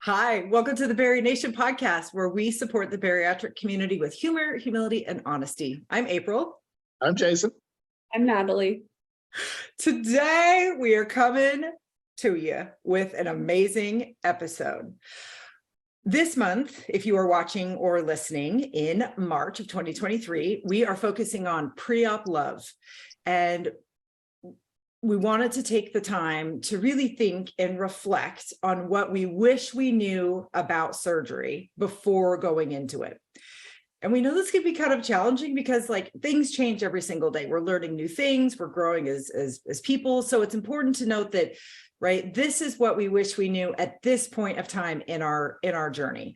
Hi, welcome to the BariNation podcast, where we support the bariatric community with humor, humility, and honesty. I'm April. I'm Jason. I'm Natalie. Today, we are coming to you with an amazing episode. This month, if you are watching or listening in March of 2023, we are focusing on pre-op love. And we wanted to take the time to really think and reflect on what we wish we knew about surgery before going into it. And we know this can be kind of challenging because things change every single day. We're learning new things, we're growing as people. So it's important to note that, right, this is what we wish we knew at this point of time in our journey.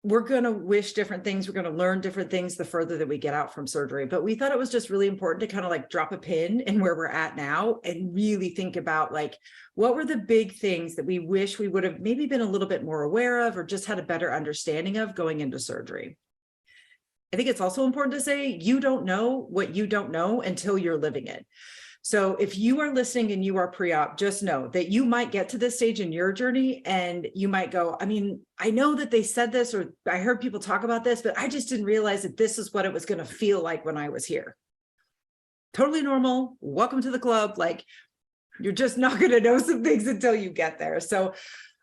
We're going to wish different things. We're going to learn different things the further that we get out from surgery. But we thought it was just really important to kind of drop a pin in where we're at now and really think about what were the big things that we wish we would have maybe been a little bit more aware of or just had a better understanding of going into surgery. I think it's also important to say you don't know what you don't know until you're living it. So if you are listening and you are pre-op, just know that you might get to this stage in your journey and you might go, I know that they said this, or I heard people talk about this, but I just didn't realize that this is what it was going to feel like when I was here. Totally normal. Welcome to the club. You're just not going to know some things until you get there. So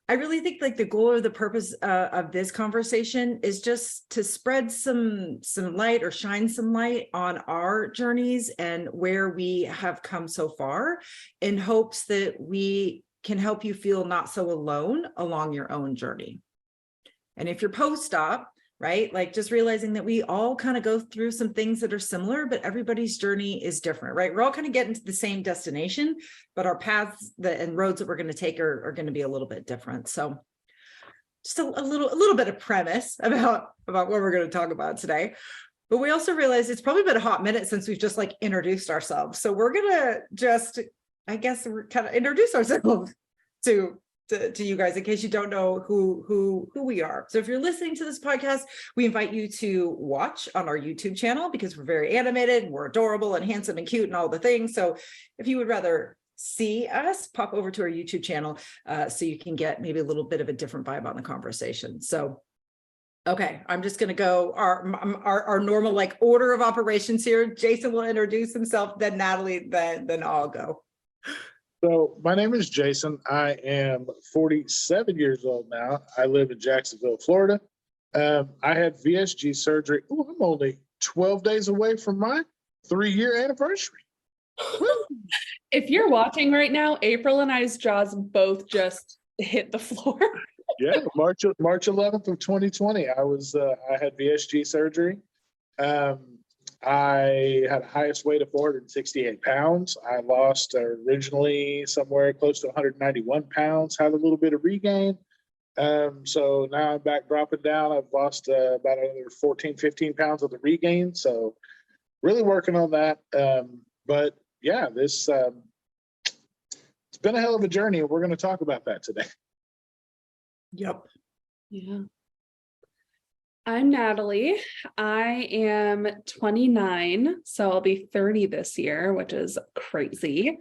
I really think the goal or the purpose of this conversation is just to spread some light or shine some light on our journeys and where we have come so far, in hopes that we can help you feel not so alone along your own journey. And if you're post-op, right, just realizing that we all kind of go through some things that are similar, but everybody's journey is different, right? We're all kind of getting to the same destination, but our paths and roads that we're going to take are going to be a little bit different. So just a little bit of premise about what we're going to talk about today. But we also realize it's probably been a hot minute since we've just introduced ourselves. So we're going to just, we're kind of introduce ourselves to you guys, in case you don't know who we are. So if you're listening to this podcast, we invite you to watch on our YouTube channel because we're very animated and we're adorable and handsome and cute and all the things. So if you would rather see us, pop over to our YouTube channel so you can get maybe a little bit of a different vibe on the conversation. So okay, I'm just going to go our normal order of operations here. Jason will introduce himself, then Natalie, then I'll go. So my name is Jason. I am 47 years old now. I live in Jacksonville, Florida. I had VSG surgery. Oh, I'm only 12 days away from my 3-year anniversary. If you're watching right now, April and I's jaws both just hit the floor. Yeah, March 11th of 2020. I had VSG surgery. I had a highest weight of 468 pounds. I lost originally somewhere close to 191 pounds, had a little bit of regain. So now I'm back dropping down. I've lost about another 14, 15 pounds of the regain. So really working on that. But yeah, it's been a hell of a journey, and we're going to talk about that today. Yep. Yeah. I'm Natalie. I am 29, so I'll be 30 this year, which is crazy.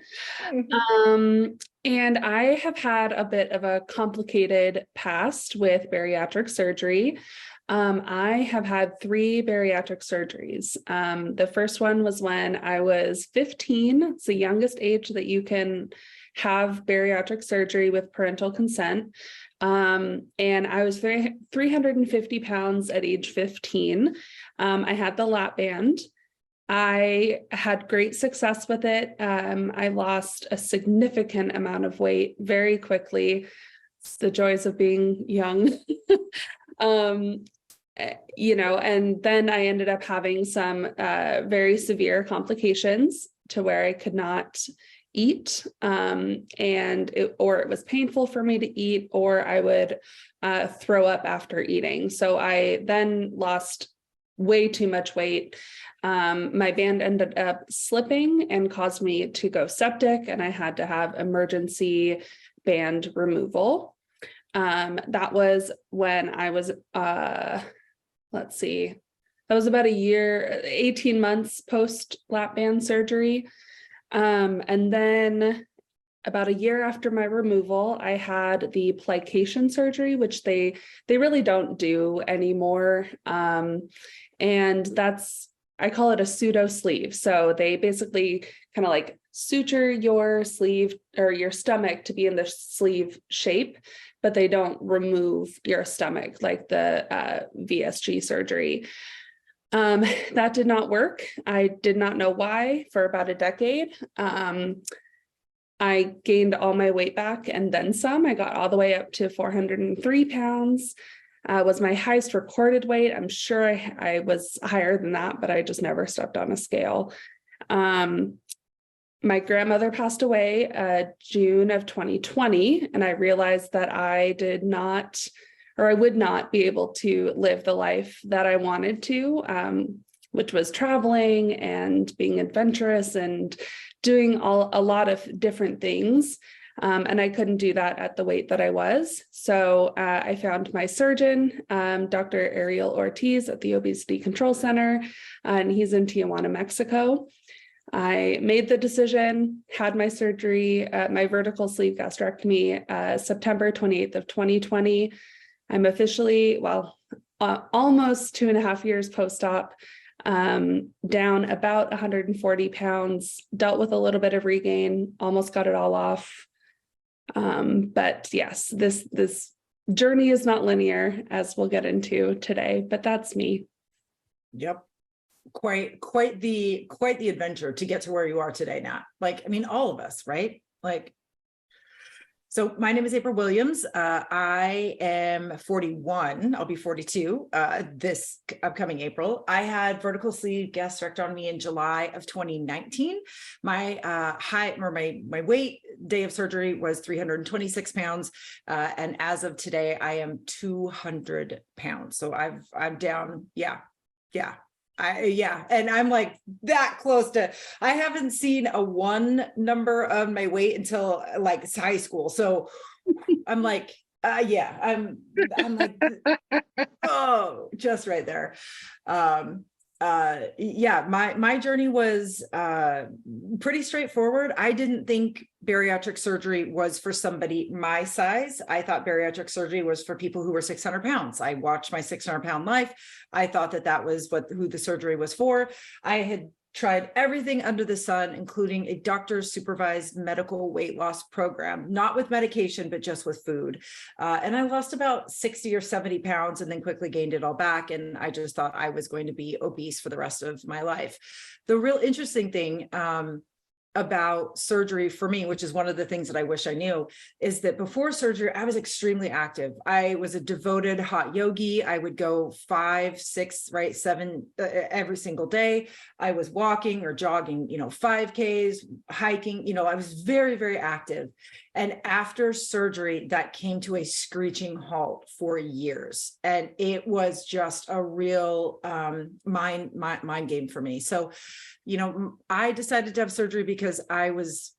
And I have had a bit of a complicated past with bariatric surgery. I have had 3 bariatric surgeries. The first one was when I was 15. It's the youngest age that you can have bariatric surgery with parental consent. And I was 350 pounds at age 15. I had the lap band. I had great success with it. I lost a significant amount of weight very quickly. It's the joys of being young. And then I ended up having some very severe complications to where I could not eat, it was painful for me to eat, or I would throw up after eating. So I then lost way too much weight. My band ended up slipping and caused me to go septic, and I had to have emergency band removal. That was when I was, that was about a year, 18 months post lap band surgery. And then about a year after my removal, I had the plication surgery, which they really don't do anymore. And that's, I call it a pseudo sleeve. So they basically kind of like suture your sleeve or your stomach to be in the sleeve shape, but they don't remove your stomach like the VSG surgery. That did not work. I did not know why for about a decade. I gained all my weight back and then some. I got all the way up to 403 pounds. Was my highest recorded weight. I'm sure I was higher than that, but I just never stepped on a scale. My grandmother passed away June of 2020, and I realized that I did not, or I would not be able to live the life that I wanted to, which was traveling and being adventurous and doing a lot of different things. And I couldn't do that at the weight that I was. So I found my surgeon, Dr. Ariel Ortiz at the Obesity Control Center, and he's in Tijuana, Mexico. I made the decision, had my surgery, my vertical sleeve gastrectomy, September 28th of 2020. I'm officially, almost 2.5 years post-op, down about 140 pounds, dealt with a little bit of regain, almost got it all off. But yes, this journey is not linear, as we'll get into today, but that's me. Yep. Quite the adventure to get to where you are today, Nat. Like, I mean, all of us, right? Like, so my name is April Williams. I am 41. I'll be 42 this upcoming April. I had vertical sleeve gastrectomy in July of 2019. My my weight day of surgery was 326 pounds. And as of today, I am 200 pounds. So I'm down. Yeah. And I'm like that close to, I haven't seen a 1 number of my weight until like high school. So I'm like, I'm like, oh, just right there. My journey was pretty straightforward. I didn't think bariatric surgery was for somebody my size. I thought bariatric surgery was for people who were 600 pounds. I watched my 600-pound life. I thought that was who the surgery was for. I had tried everything under the sun, including a doctor's supervised medical weight loss program, not with medication, but just with food. And I lost about 60 or 70 pounds and then quickly gained it all back. And I just thought I was going to be obese for the rest of my life. The real interesting thing about surgery for me, which is one of the things that I wish I knew, is that before surgery, I was extremely active. I was a devoted hot yogi. I would go 5, 6, 7 every single day. I was walking or jogging, 5Ks, hiking, I was very, very active. And after surgery, that came to a screeching halt for years. And it was just a real mind game for me. So, I decided to have surgery because I was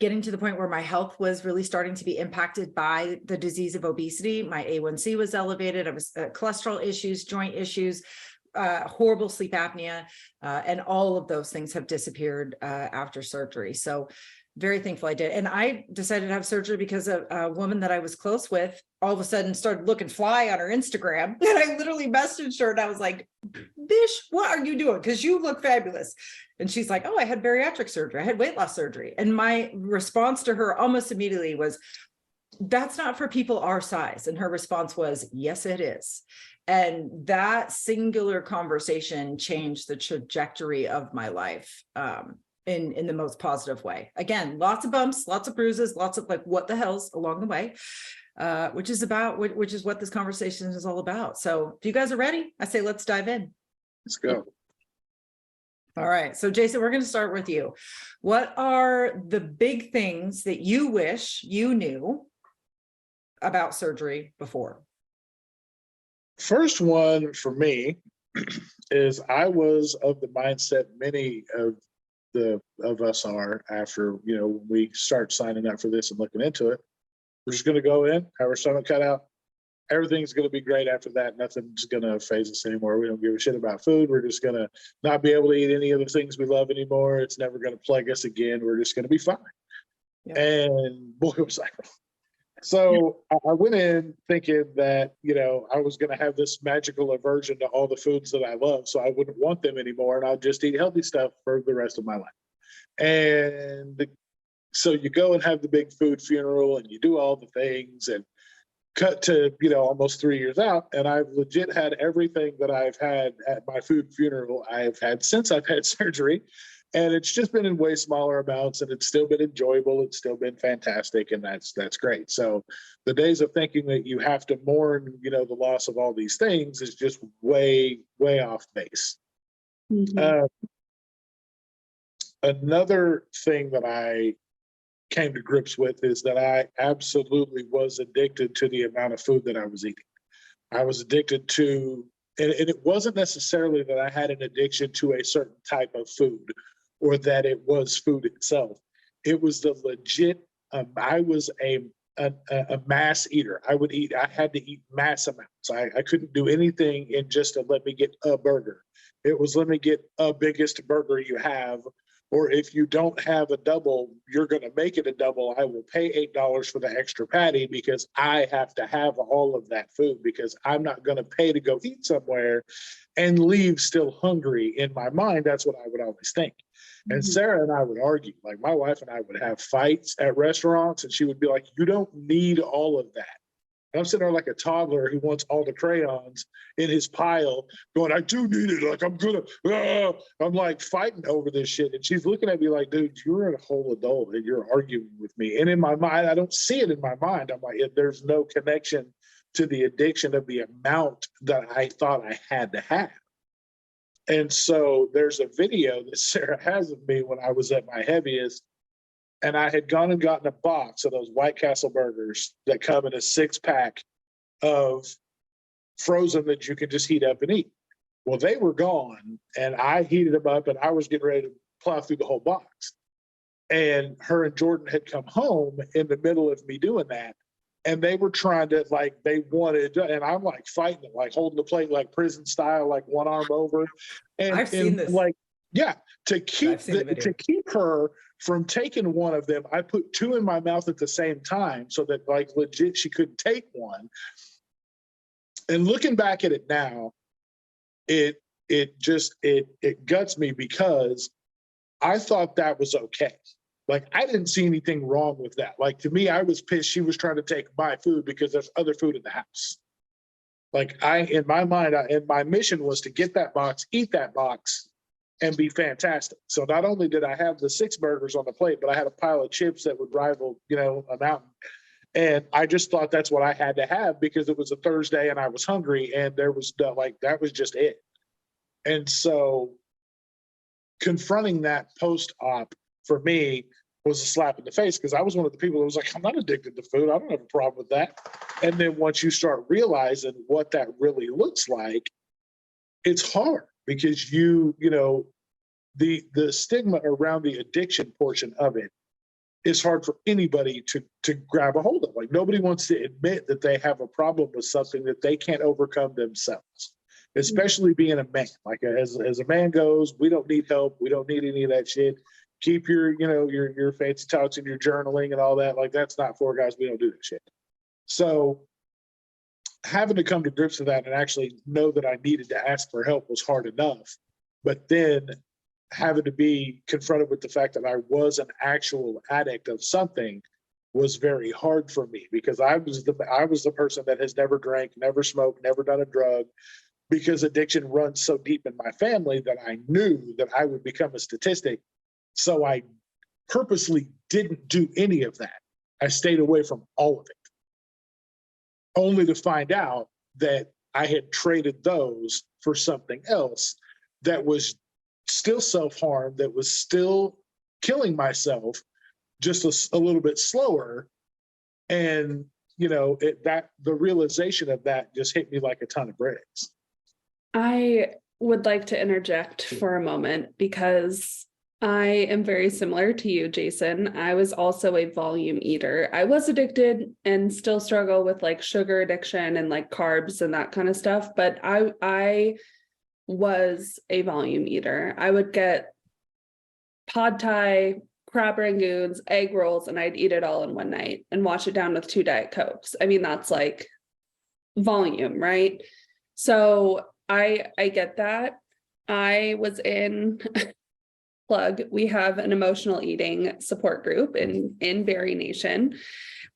getting to the point where my health was really starting to be impacted by the disease of obesity. My A1C was elevated. I was cholesterol issues, joint issues, horrible sleep apnea, and all of those things have disappeared after surgery. So very thankful I did. And I decided to have surgery because a woman that I was close with all of a sudden started looking fly on her Instagram. And I literally messaged her and I was like, Bish, what are you doing? Because you look fabulous. And she's like, oh, I had bariatric surgery. I had weight loss surgery. And my response to her almost immediately was, that's not for people our size. And her response was, yes, it is. And that singular conversation changed the trajectory of my life. In the most positive way. Again, lots of bumps, lots of bruises, lots of like, what the hell's along the way, which is what this conversation is all about. So if you guys are ready, I say, let's dive in. Let's go. All right. So Jason, we're going to start with you. What are the big things that you wish you knew about surgery before? First one for me is I was of the mindset many of us are after, when we start signing up for this and looking into it, we're just going to go in, have our stomach cut out. Everything's going to be great after that. Nothing's going to phase us anymore. We don't give a shit about food. We're just going to not be able to eat any of the things we love anymore. It's never going to plague us again. We're just going to be fine. Yeah. And boy, was I wrong. So I went in thinking that, I was going to have this magical aversion to all the foods that I love. So I wouldn't want them anymore. And I'll just eat healthy stuff for the rest of my life. And so you go and have the big food funeral and you do all the things and cut to, almost 3 years out. And I've legit had everything that I've had at my food funeral I've had since I've had surgery. And it's just been in way smaller amounts, and it's still been enjoyable. It's still been fantastic, and that's great. So the days of thinking that you have to mourn, the loss of all these things is just way, way off base. Mm-hmm. Another thing that I came to grips with is that I absolutely was addicted to the amount of food that I was eating. I was addicted to, and it wasn't necessarily that I had an addiction to a certain type of food or that it was food itself. It was the legit, I was a mass eater. I had to eat mass amounts. I couldn't do anything in just a let me get a burger. It was let me get a biggest burger you have. Or if you don't have a double, you're going to make it a double. I will pay $8 for the extra patty because I have to have all of that food because I'm not going to pay to go eat somewhere and leave still hungry. In my mind, that's what I would always think. And Sarah and I would argue, like my wife and I would have fights at restaurants, and she would be like, you don't need all of that. And I'm sitting there like a toddler who wants all the crayons in his pile going, I do need it. Like, I'm like fighting over this shit. And she's looking at me like, dude, you're a whole adult and you're arguing with me. And in my mind, I don't see it in my mind. I'm like, there's no connection to the addiction of the amount that I thought I had to have. And so there's a video that Sarah has of me when I was at my heaviest. And I had gone and gotten a box of those White Castle burgers that come in a 6-pack of frozen that you can just heat up and eat. Well, they were gone, and I heated them up, and I was getting ready to plow through the whole box. And her and Jordan had come home in the middle of me doing that, and they were trying to, like, they wanted, and I'm like fighting it, like holding the plate like prison style, like one arm over. And I've seen this. Like, yeah, to keep her from taking one of them, I put 2 in my mouth at the same time so that like legit she couldn't take one. And looking back at it now, it guts me because I thought that was okay. Like I didn't see anything wrong with that. Like to me, I was pissed she was trying to take my food because there's other food in the house. Like in my mind, and my mission was to get that box, eat that box, and be fantastic. So not only did I have the 6 burgers on the plate, but I had a pile of chips that would rival, a mountain. And I just thought that's what I had to have because it was a Thursday and I was hungry and there was that was just it. And so confronting that post-op for me was a slap in the face because I was one of the people that was like, I'm not addicted to food. I don't have a problem with that. And then once you start realizing what that really looks like, it's hard because the stigma around the addiction portion of it is hard for anybody to grab a hold of. Like nobody wants to admit that they have a problem with something that they can't overcome themselves, especially being a man. Like as a man goes, we don't need help. We don't need any of that shit. Keep your fancy talks and your journaling and all that. Like that's not for guys. We don't do that shit. So having to come to grips with that and actually know that I needed to ask for help was hard enough. But then having to be confronted with the fact that I was an actual addict of something was very hard for me because I was the person that has never drank, never smoked, never done a drug because addiction runs so deep in my family that I knew that I would become a statistic. So I purposely didn't do any of that. I stayed away from all of it, only to find out that I had traded those for something else that was still self-harm, that was still killing myself, just a little bit slower. And, the realization of that just hit me like a ton of bricks. I would like to interject for a moment because I am very similar to you, Jason. I was also a volume eater. I was addicted and still struggle with like sugar addiction and like carbs and that kind of stuff. But I was a volume eater. I would get pad thai, crab rangoons, egg rolls, and I'd eat it all in one night and wash it down with 2 Diet Cokes. I mean, that's like volume, right? So I get that. I was in plug. We have an emotional eating support group in BariNation.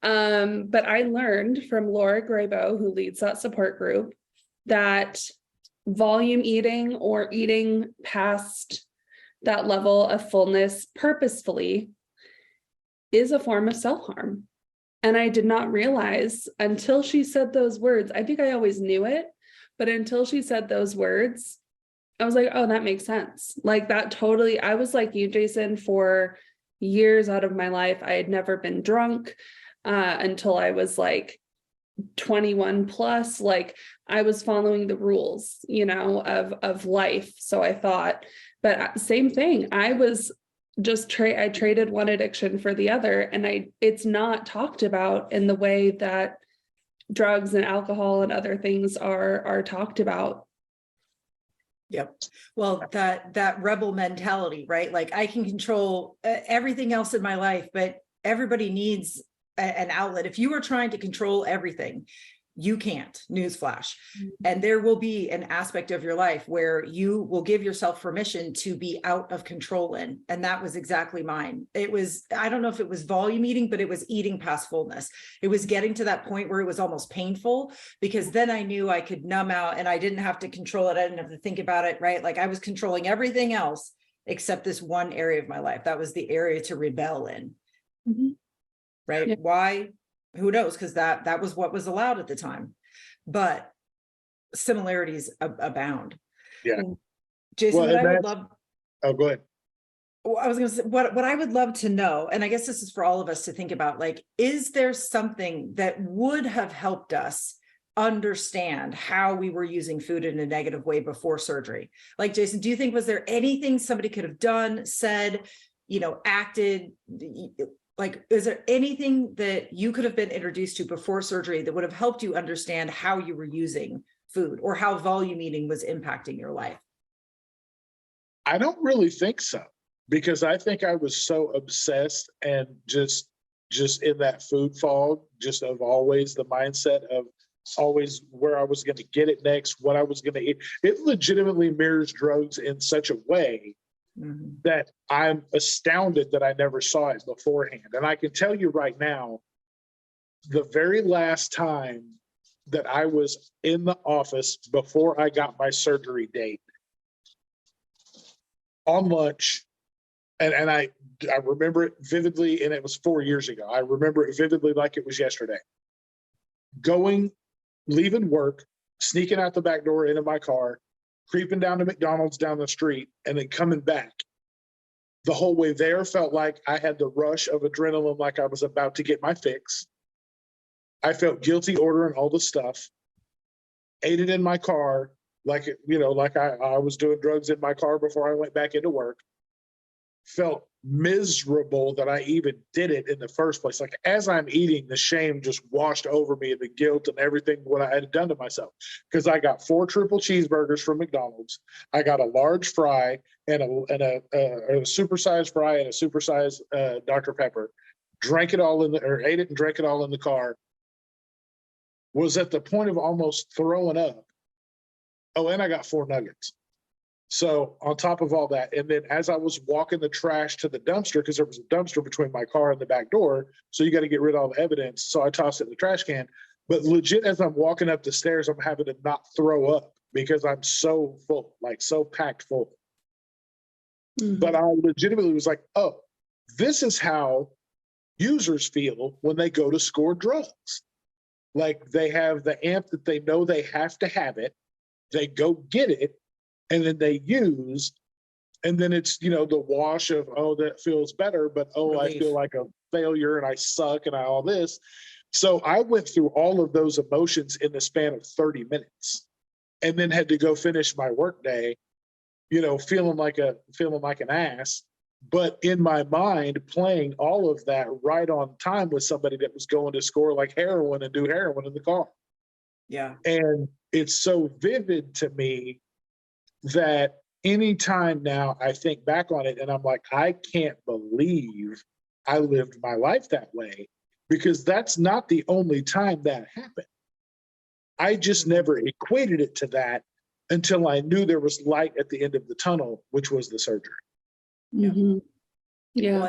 But I learned from Laura Graybo, who leads that support group, that volume eating or eating past that level of fullness purposefully is a form of self-harm. And I did not realize until she said those words. I think I always knew it, but until she said those words, I was like, oh, that makes sense. Like that totally, I was like you, Jason, for years out of my life. I had never been drunk until I was like 21 plus. Like I was following the rules, of life. So I thought, but same thing. I was just I traded one addiction for the other, and it's not talked about in the way that drugs and alcohol and other things are talked about. Yep. Well, that rebel mentality, right? Like I can control everything else in my life, but everybody needs an outlet. If you are trying to control everything, you can't. Newsflash. And there will be an aspect of your life where you will give yourself permission to be out of control in. And that was exactly mine. It was, I don't know if it was volume eating, but it was eating past fullness. It was getting to that point where it was almost painful, because then I knew I could numb out and I didn't have to control it. I didn't have to think about it, right? Like I was controlling everything else except this one area of my life. That was the area to rebel in. Mm-hmm. Right? Yeah. Why? Who knows? Because that was what was allowed at the time, but similarities abound. Yeah. Jason, what I would love. Oh, go ahead. I was going to say what I would love to know, and I guess this is for all of us to think about, like, is there something that would have helped us understand how we were using food in a negative way before surgery? Like, Jason, do you think, was there anything somebody could have done, said, acted? Like, is there anything that you could have been introduced to before surgery that would have helped you understand how you were using food or how volume eating was impacting your life? I don't really think so, because I think I was so obsessed and just in that food fog, just of always the mindset of always where I was going to get it next, what I was going to eat. It legitimately mirrors drugs in such a way that I'm astounded that I never saw it beforehand. And I can tell you right now, the very last time that I was in the office before I got my surgery date, on lunch, and I remember it vividly, and it was 4 years ago. I remember it vividly like it was yesterday. Leaving work, sneaking out the back door into my car, creeping down to McDonald's down the street, and then coming back. The whole way there felt like I had the rush of adrenaline, like I was about to get my fix. I felt guilty ordering all the stuff, ate it in my car, like I was doing drugs in my car before I went back into work. Felt miserable that I even did it in the first place. Like as I'm eating, the shame just washed over me, and the guilt and everything what I had done to myself. Because I got 4 triple cheeseburgers from McDonald's. I got a large fry and a supersized fry and a supersized Dr. Pepper. Ate it and drank it all in the car. Was at the point of almost throwing up. Oh, and I got 4 nuggets. So on top of all that, and then as I was walking the trash to the dumpster, because there was a dumpster between my car and the back door, so you got to get rid of all the evidence. So I tossed it in the trash can. But legit, as I'm walking up the stairs, I'm having to not throw up because I'm so full, like so packed full. But I legitimately was like, oh, this is how users feel when they go to score drugs. Like they have the amp that they know they have to have it. They go get it. And then they use, and then it's, the wash of, oh, that feels better, but, oh, relief. I feel like a failure and I suck and all this. So I went through all of those emotions in the span of 30 minutes and then had to go finish my workday, feeling like an ass, but in my mind, playing all of that right on time with somebody that was going to score like heroin and do heroin in the car. Yeah. And it's so vivid to me that anytime now I think back on it and I'm like, I can't believe I lived my life that way, because that's not the only time that happened. I just never equated it to that until I knew there was light at the end of the tunnel, which was the surgery. Mhm. Yeah. Well,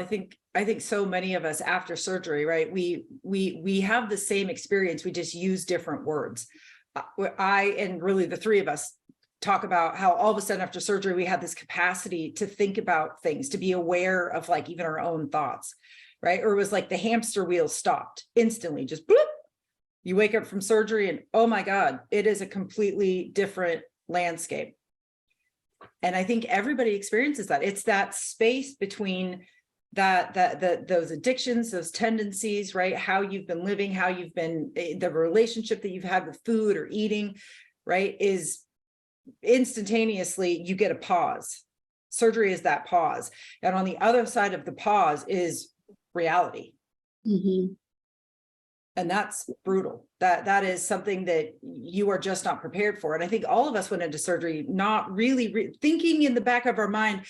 I think so many of us after surgery, right? We have the same experience. We just use different words. I and really the three of us talk about how all of a sudden after surgery we had this capacity to think about things, to be aware of like even our own thoughts, right? Or it was like the hamster wheel stopped instantly, just bloop. You wake up from surgery and oh my God, it is a completely different landscape. And I think everybody experiences that. It's that space between those addictions, those tendencies, right? How you've been living, how you've been, the relationship that you've had with food or eating, right? Is instantaneously you get a pause. Surgery is that pause. And on the other side of the pause is reality. Mhm. And that's brutal. That is something that you are just not prepared for. And I think all of us went into surgery not really thinking in the back of our mind,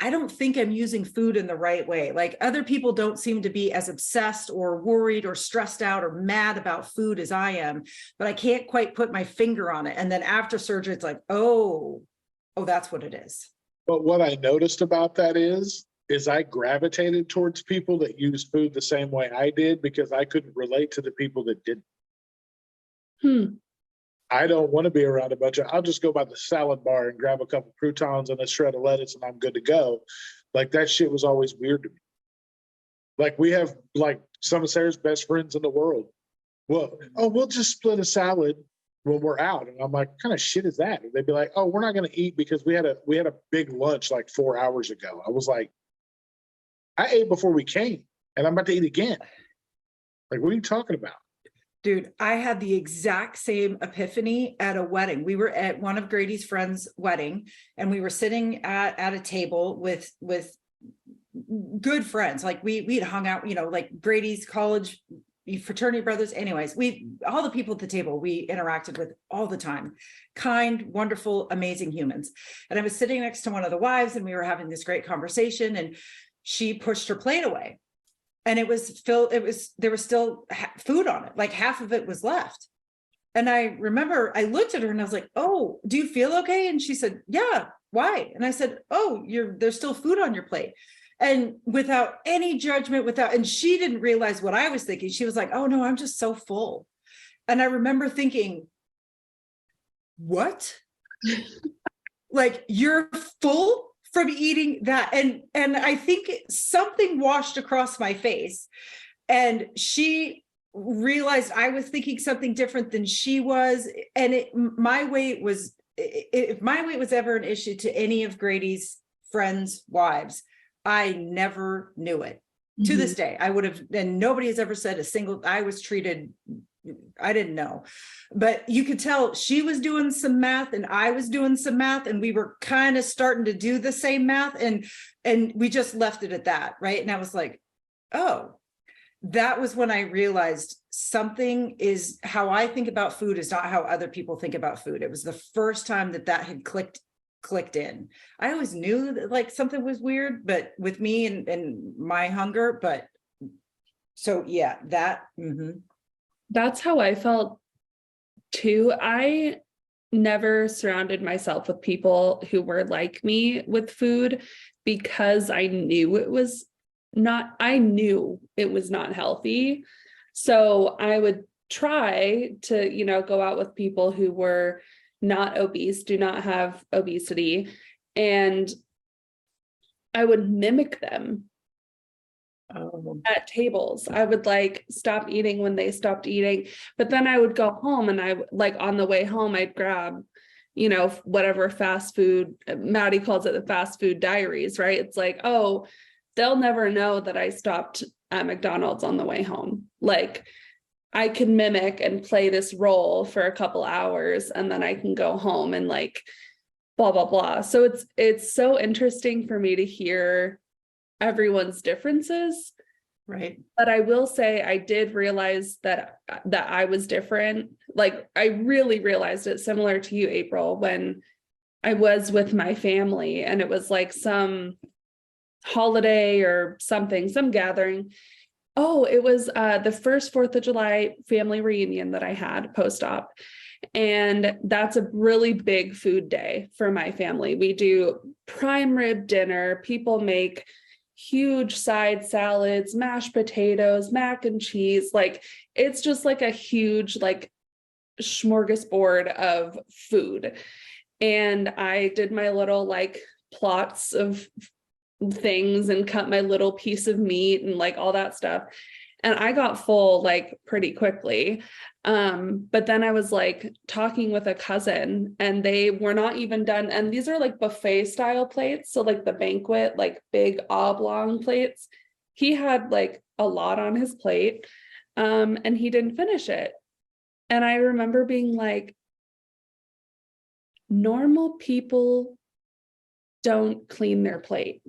I don't think I'm using food in the right way. Like other people don't seem to be as obsessed or worried or stressed out or mad about food as I am, but I can't quite put my finger on it. And then after surgery, it's like, oh, that's what it is. But what I noticed about that is I gravitated towards people that used food the same way I did, because I couldn't relate to the people that didn't. I don't want to be around a bunch of, I'll just go by the salad bar and grab a couple croutons and a shred of lettuce and I'm good to go. Like that shit was always weird to me. Like we have like some of Sarah's best friends in the world. Well, oh, we'll just split a salad when we're out. And I'm like, what kind of shit is that? And they'd be like, oh, we're not going to eat because we had a big lunch like 4 hours ago. I was like, I ate before we came and I'm about to eat again. Like, what are you talking about? Dude, I had the exact same epiphany at a wedding. We were at one of Grady's friends' wedding, and we were sitting at a table with good friends. Like we'd hung out, you know, like Grady's college fraternity brothers. Anyways, all the people at the table we interacted with all the time, kind, wonderful, amazing humans. And I was sitting next to one of the wives, and we were having this great conversation, and she pushed her plate away. And it was filled, there was still food on it, like half of it was left. And I remember I looked at her and I was like, oh, do you feel okay? And she said, yeah, why? And I said, oh, there's still food on your plate. And without any judgment, and she didn't realize what I was thinking. She was like, oh no, I'm just so full. And I remember thinking, what? Like you're full from eating that? And I think something washed across my face, and she realized I was thinking something different than she was. And if my weight was ever an issue to any of Grady's friends' wives, I never knew it. Mm-hmm. To this day, I would have, and nobody has ever said I was treated, I didn't know, but you could tell she was doing some math and I was doing some math, and we were kind of starting to do the same math, and we just left it at that, right? And I was like, oh, that was when I realized something is how I think about food is not how other people think about food. It was the first time that had clicked in. I always knew that like something was weird, but with me and my hunger, but so yeah, that. Mm-hmm. That's how I felt too. I never surrounded myself with people who were like me with food, because I knew it was not healthy. So I would try to, go out with people who were not obese, do not have obesity, and I would mimic them. At tables. I would like stop eating when they stopped eating, but then I would go home and I like on the way home, I'd grab, whatever fast food. Maddie calls it the fast food diaries, right? It's like, oh, they'll never know that I stopped at McDonald's on the way home. Like I can mimic and play this role for a couple hours, and then I can go home and like blah, blah, blah. So it's so interesting for me to hear everyone's differences. Right. But I will say I did realize that I was different. Like I really realized it, similar to you, April, when I was with my family, and it was like some holiday or something, some gathering. Oh, it was the first 4th of July family reunion that I had post-op. And that's a really big food day for my family. We do prime rib dinner. People make huge side salads, mashed potatoes, mac and cheese. Like, it's just like a huge, like, smorgasbord of food. And I did my little like plots of things and cut my little piece of meat and like all that stuff. And I got full like pretty quickly. But then I was like talking with a cousin, and they were not even done. And these are like buffet style plates. So like the banquet, like big oblong plates. He had like a lot on his plate. And he didn't finish it. And I remember being like, normal people don't clean their plate.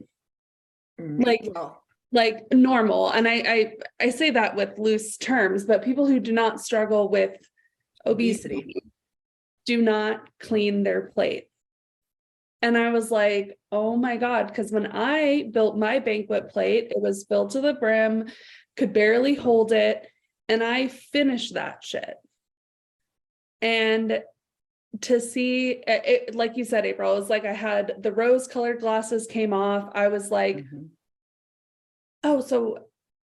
Like, Well, like normal. And I say that with loose terms, but people who do not struggle with obesity do not clean their plate. And I was like, oh my God, because when I built my banquet plate, it was filled to the brim, could barely hold it. And I finished that shit. And to see it, like you said, April, it was like I had the rose colored glasses came off. I was like, oh, so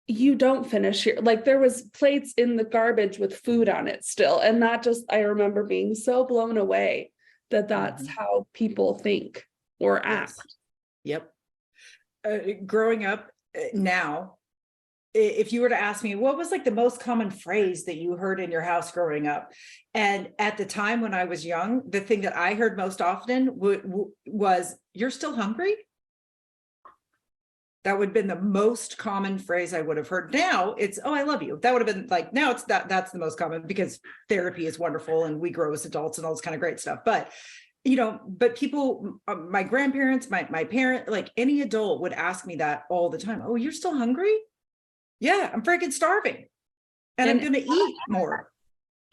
you don't finish your, like, there was plates in the garbage with food on it still. And that just, I remember being so blown away that that's how people think or act. Yep. Growing up now, if you were to ask me, what was like the most common phrase that you heard in your house growing up? And at the time when I was young, the thing that I heard most often was, "You're still hungry?" That would have been the most common phrase I would have heard. Now it's, "Oh, I love you." That would have been like, now it's that's the most common, because therapy is wonderful and we grow as adults and all this kind of great stuff. But, but people, my grandparents, my parent, like any adult would ask me that all the time. "Oh, you're still hungry?" "Yeah, I'm freaking starving. And I'm going to eat more."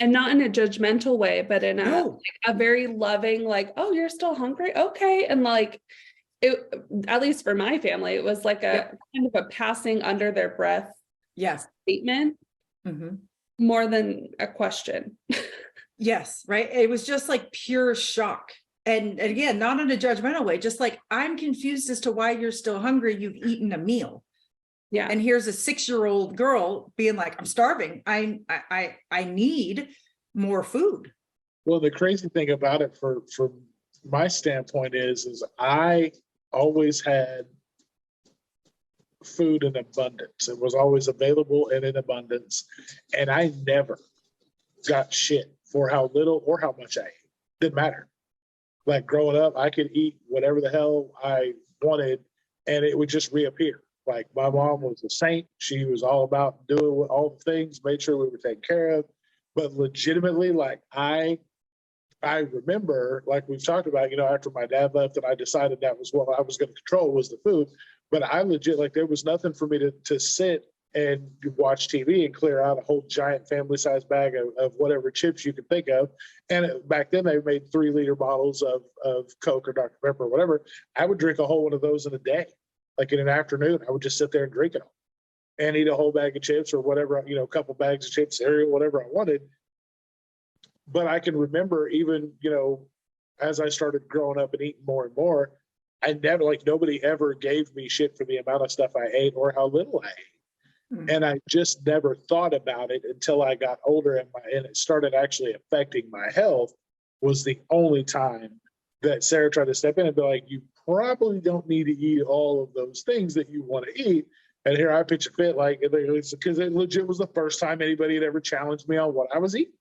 And not in a judgmental way, but in No. a very loving, like, "Oh, you're still hungry? Okay." And like, it, at least for my family, it was like a kind of a passing under their breath Yes. statement, more than a question. Yes. Right. It was just like pure shock. And again, not in a judgmental way, just like, "I'm confused as to why you're still hungry. You've eaten a meal." Yeah. And here's a 6-year-old girl being like, "I'm starving. I need more food." Well, the crazy thing about it from my standpoint is I always had food in abundance. It was always available and in abundance. And I never got shit for how little or how much I ate. Didn't matter. Like growing up, I could eat whatever the hell I wanted and it would just reappear. Like my mom was a saint. She was all about doing all the things, made sure we were taken care of. But legitimately, like I remember, like we've talked about, after my dad left and I decided that was what I was going to control was the food. But I legit, like there was nothing for me to sit and watch TV and clear out a whole giant family size bag of whatever chips you could think of. And back then they made 3-liter bottles of Coke or Dr. Pepper or whatever. I would drink a whole one of those in a day. Like in an afternoon, I would just sit there and drink it all and eat a whole bag of chips or whatever, a couple bags of chips, cereal, whatever I wanted. But I can remember even, as I started growing up and eating more and more, I never, like nobody ever gave me shit for the amount of stuff I ate or how little I ate. And I just never thought about it until I got older and it started actually affecting my health. Was the only time that Sarah tried to step in and be like, "You probably don't need to eat all of those things that you want to eat." And here I pitch a fit, like, because it legit was the first time anybody had ever challenged me on what I was eating.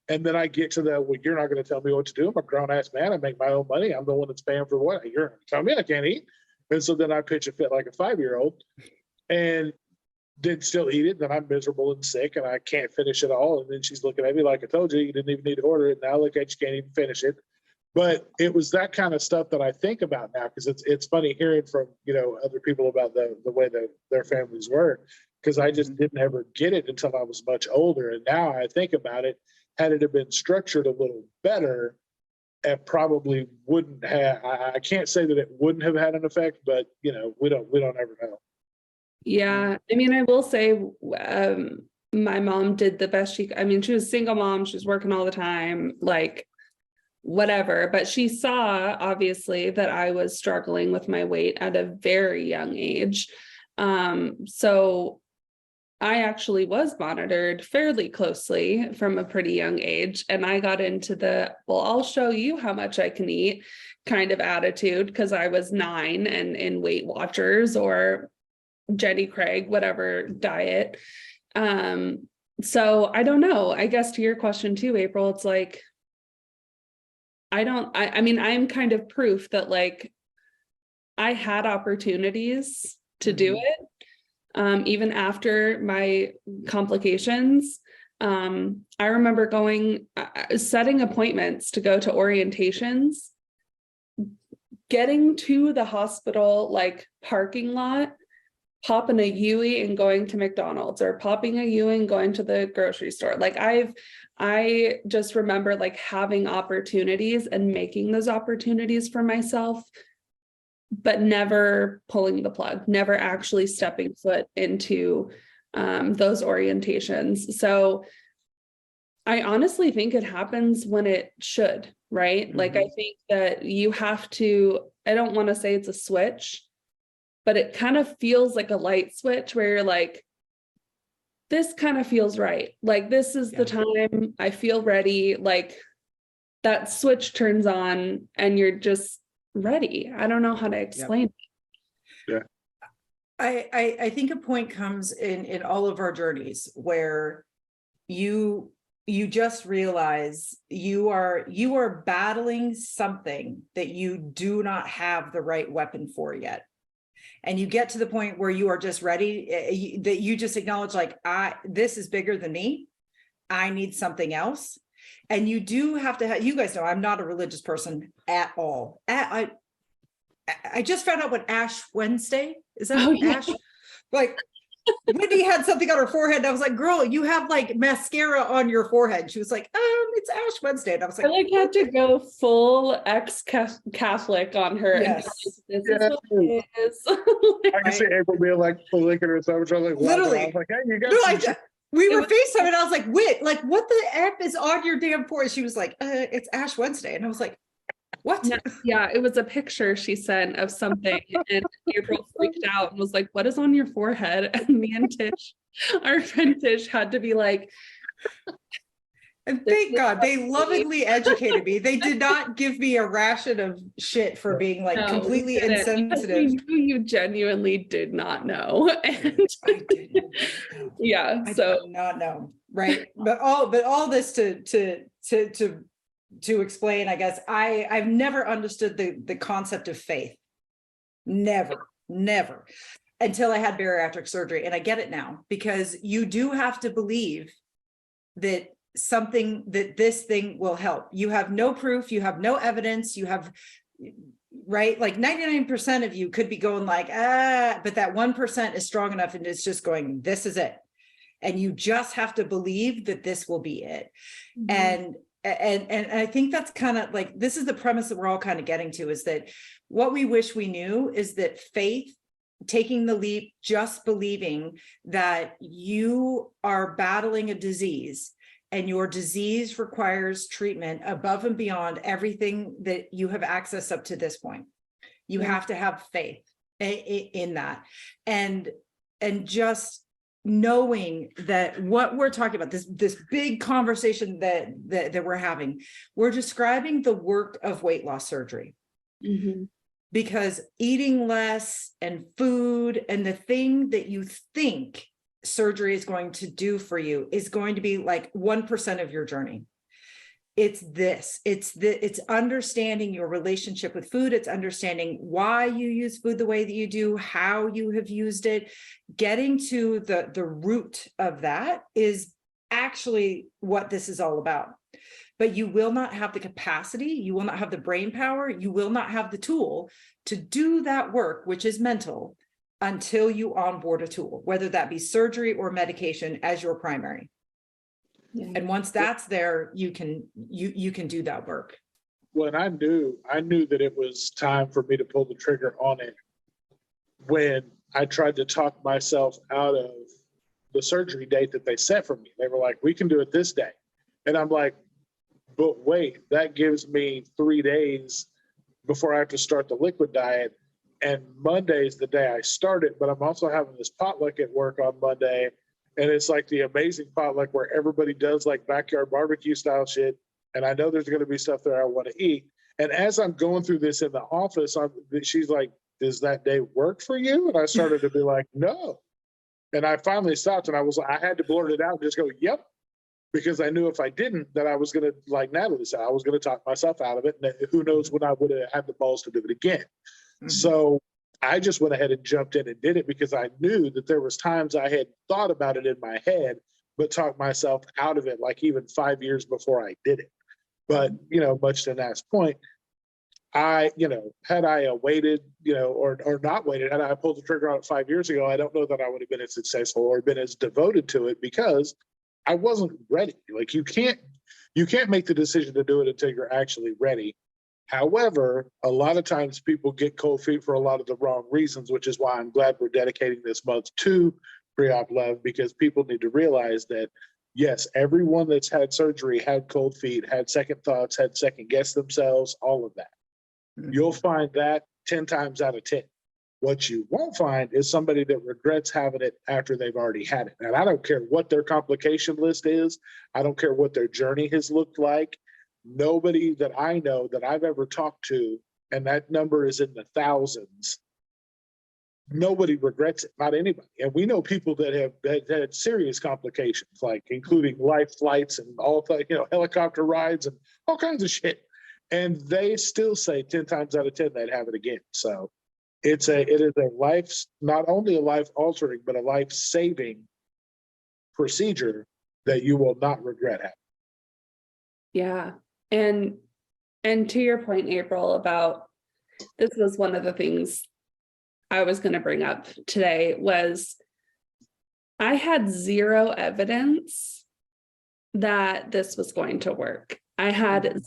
And then I get to the, "Well, you're not going to tell me what to do. I'm a grown ass man. I make my own money. I'm the one that's paying for what you're going to tell me I can't eat." And so then I pitch a fit like a 5-year-old and did still eat it. Then I'm miserable and sick and I can't finish it all. And then she's looking at me like, "I told you, you didn't even need to order it. Now look at you, can't even finish it." But it was that kind of stuff that I think about now, because it's funny hearing from, other people about the way that their families were, because I just didn't ever get it until I was much older. And now I think about it, had it have been structured a little better, it probably wouldn't have, I can't say that it wouldn't have had an effect, but we don't ever know. Yeah. I mean, I will say, my mom did the best she was a single mom. She was working all the time, like whatever, but she saw obviously that I was struggling with my weight at a very young age. So I actually was monitored fairly closely from a pretty young age. And I got into well, I'll show you how much I can eat kind of attitude, because I was 9 and in Weight Watchers or Jenny Craig, whatever diet. So I don't know. I guess to your question too, April, it's like, I mean, I'm kind of proof that like I had opportunities to do it. Even after my complications. I remember setting appointments to go to orientations, getting to the hospital, like parking lot, popping a Yui and going to McDonald's, or popping a Yui and going to the grocery store. Like I just remember like having opportunities and making those opportunities for myself, but never pulling the plug, never actually stepping foot into those orientations. So I honestly think it happens when it should, right? Like, I think that you have to, I don't want to say it's a switch, but it kind of feels like a light switch where you're like, this kind of feels right. Like, this is the time I feel ready. Like that switch turns on and you're just ready. I don't know how to explain it. Yeah. I think a point comes in all of our journeys where you just realize you are battling something that you do not have the right weapon for yet. And you get to the point where you are just ready, that you just acknowledge like, this is bigger than me. I need something else. And you do have to you guys know, I'm not a religious person at all. I just found out what Ash Wednesday is. That Ash? Like, Wendy had something on her forehead. And I was like, girl, you have like mascara on your forehead. She was like, it's Ash Wednesday. And I was like, I had to go full ex-Catholic on her. Yes. And this is what it is. I can see April being like licking herself. I was like, literally. I was like, hey, you got we were FaceTiming and I was like, wait, like what the F is on your damn forehead? She was like, it's Ash Wednesday. And I was like, what? Yeah, it was a picture she sent of something, and April freaked out and was like, what is on your forehead? And me and Tish, our friend Tish, had to be like, and thank God they lovingly educated me. They did not give me a ration of shit for being like completely insensitive. We knew you genuinely did not know. And I didn't know. Yeah, I so did not know, right? But all this to explain, I guess I've never understood the concept of faith. Never until I had bariatric surgery. And I get it now, because you do have to believe that this thing will help. You have no proof, you have no evidence, you have, right? Like 99% of you could be going like, but that 1% is strong enough and it's just going, this is it. And you just have to believe that this will be it. And I think that's kind of like, this is the premise that we're all kind of getting to, is that what we wish we knew is that faith, taking the leap, just believing that you are battling a disease and your disease requires treatment above and beyond everything that you have access up to this point. You have to have faith in that. And just knowing that what we're talking about, this big conversation that we're having, we're describing the work of weight loss surgery. Because eating less and food and the thing that you think surgery is going to do for you is going to be like 1% of your journey. It's understanding your relationship with food. It's understanding why you use food the way that you do, how you have used it. Getting to the root of that is actually what this is all about. But you will not have the capacity, you will not have the brain power, you will not have the tool to do that work, which is mental, until you onboard a tool, whether that be surgery or medication as your primary. And once that's there, you can do that work. when I knew that it was time for me to pull the trigger on it when I tried to talk myself out of the surgery date that they set for me. They were like, we can do it this day. And I'm like, but wait, that gives me 3 days before I have to start the liquid diet. And Monday is the day I start it, but I'm also having this potluck at work on Monday. And it's like the amazing potluck where everybody does like backyard barbecue style shit. And I know there's going to be stuff there I want to eat. And as I'm going through this in the office, she's like, does that day work for you? And I started to be like, no. And I finally stopped and I had to blurt it out and just go, yep. Because I knew if I didn't, that I was going to, like Natalie said, I was going to talk myself out of it. And who knows when I would have had the balls to do it again. Mm-hmm. So I just went ahead and jumped in and did it because I knew that there was times I had thought about it in my head, but talked myself out of it, like even 5 years before I did it. But, much to Nat's point, had I waited, or not waited, had I pulled the trigger on it 5 years ago, I don't know that I would have been as successful or been as devoted to it because I wasn't ready. Like you can't make the decision to do it until you're actually ready. However, a lot of times people get cold feet for a lot of the wrong reasons, which is why I'm glad we're dedicating this month to pre-op love, because people need to realize that, yes, everyone that's had surgery had cold feet, had second thoughts, had second guessed themselves, all of that. Mm-hmm. You'll find that 10 times out of 10. What you won't find is somebody that regrets having it after they've already had it. And I don't care what their complication list is. I don't care what their journey has looked like. Nobody that I know that I've ever talked to, and that number is in the thousands, nobody regrets it, not anybody. And we know people that have had serious complications, like including life flights and all, helicopter rides and all kinds of shit. And they still say 10 times out of 10 they'd have it again. So it is a life, not only a life altering, but a life saving procedure that you will not regret having. Yeah. And to your point, April, about this was one of the things I was going to bring up today was I had zero evidence that this was going to work. I had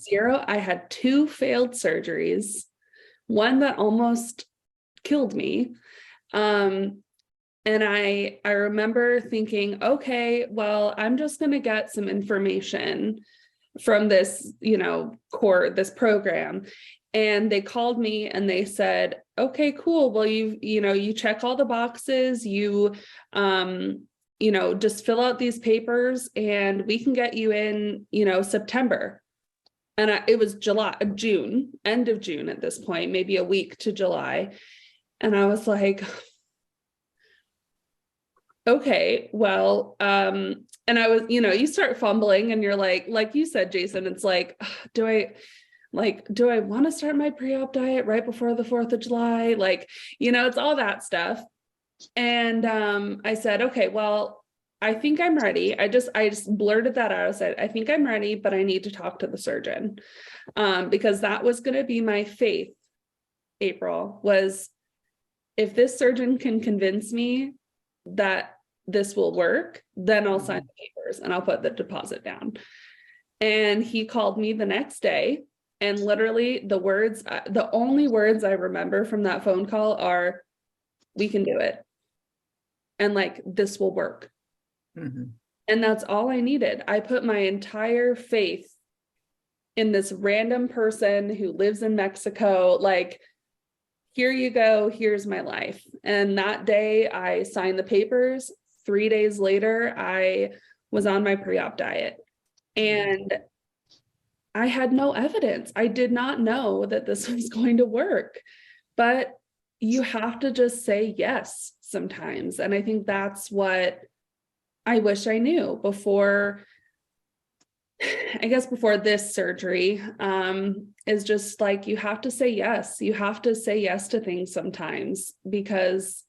2 failed surgeries, one that almost killed me. And I remember thinking, okay, well, I'm just going to get some information from this, this program. And they called me and they said, okay, cool. Well, you check all the boxes, you just fill out these papers and we can get you in, September. And it was June, end of June at this point, maybe a week to July. And I was like, okay, well, and I was, you start fumbling and you're like you said, Jason, it's like, do I want to start my pre-op diet right before the 4th of July? It's all that stuff. And I said, okay, well, I think I'm ready. I just blurted that out. I said, I think I'm ready, but I need to talk to the surgeon. Because that was going to be my faith, April, was if this surgeon can convince me that this will work, then I'll sign the papers and I'll put the deposit down. And he called me the next day. And literally the only words I remember from that phone call are, we can do it. And this will work. Mm-hmm. And that's all I needed. I put my entire faith in this random person who lives in Mexico. Here you go, here's my life. And that day I signed the papers. 3 days later, I was on my pre-op diet. And I had no evidence. I did not know that this was going to work. But you have to just say yes sometimes. And I think that's what I wish I knew before this surgery, is just you have to say yes. You have to say yes to things sometimes, because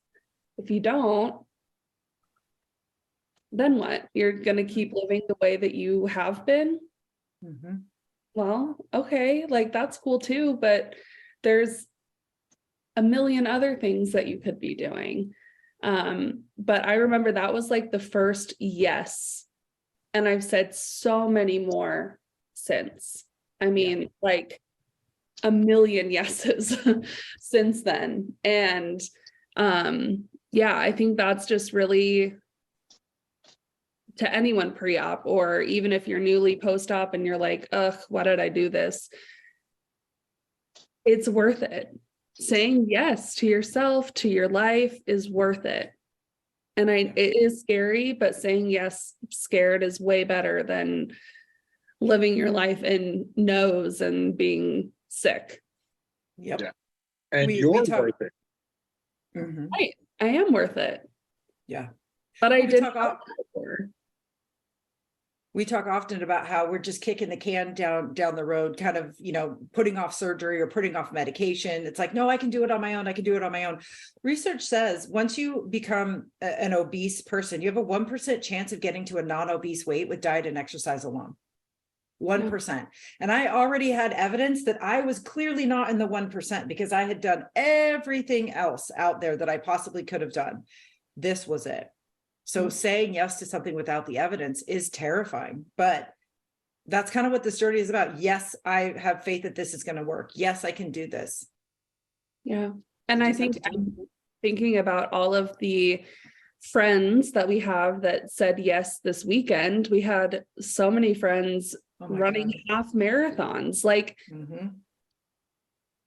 if you don't, then what? You're going to keep living the way that you have been. Mm-hmm. Well, okay, that's cool too, but there's a million other things that you could be doing. But I remember that was the first yes. And I've said so many more since. I mean, a million yeses since then. And yeah, I think that's just really, to anyone pre-op, or even if you're newly post-op and you're like, ugh, why did I do this? It's worth it. Saying yes to yourself, to your life, is worth it. And it is scary, but saying yes scared is way better than living your life in no's and being sick. Yep. Yeah. And We you're talk- worth it. Mhm. Right. I am worth it. Yeah. But I We didn't talk know off- that before. We talk often about how we're just kicking the can down the road, kind of, putting off surgery or putting off medication. It's like, no, I can do it on my own. I can do it on my own. Research says once you become an obese person, you have a 1% chance of getting to a non-obese weight with diet and exercise alone. 1%. And I already had evidence that I was clearly not in the 1% because I had done everything else out there that I possibly could have done. This was it. So saying yes to something without the evidence is terrifying, but that's kind of what this journey is about. Yes, I have faith that this is going to work. Yes, I can do this. Yeah. And You I just have think to do I'm thinking about all of the friends that we have that said yes this weekend. We had so many friends Oh my running God. half marathons. Like Mhm.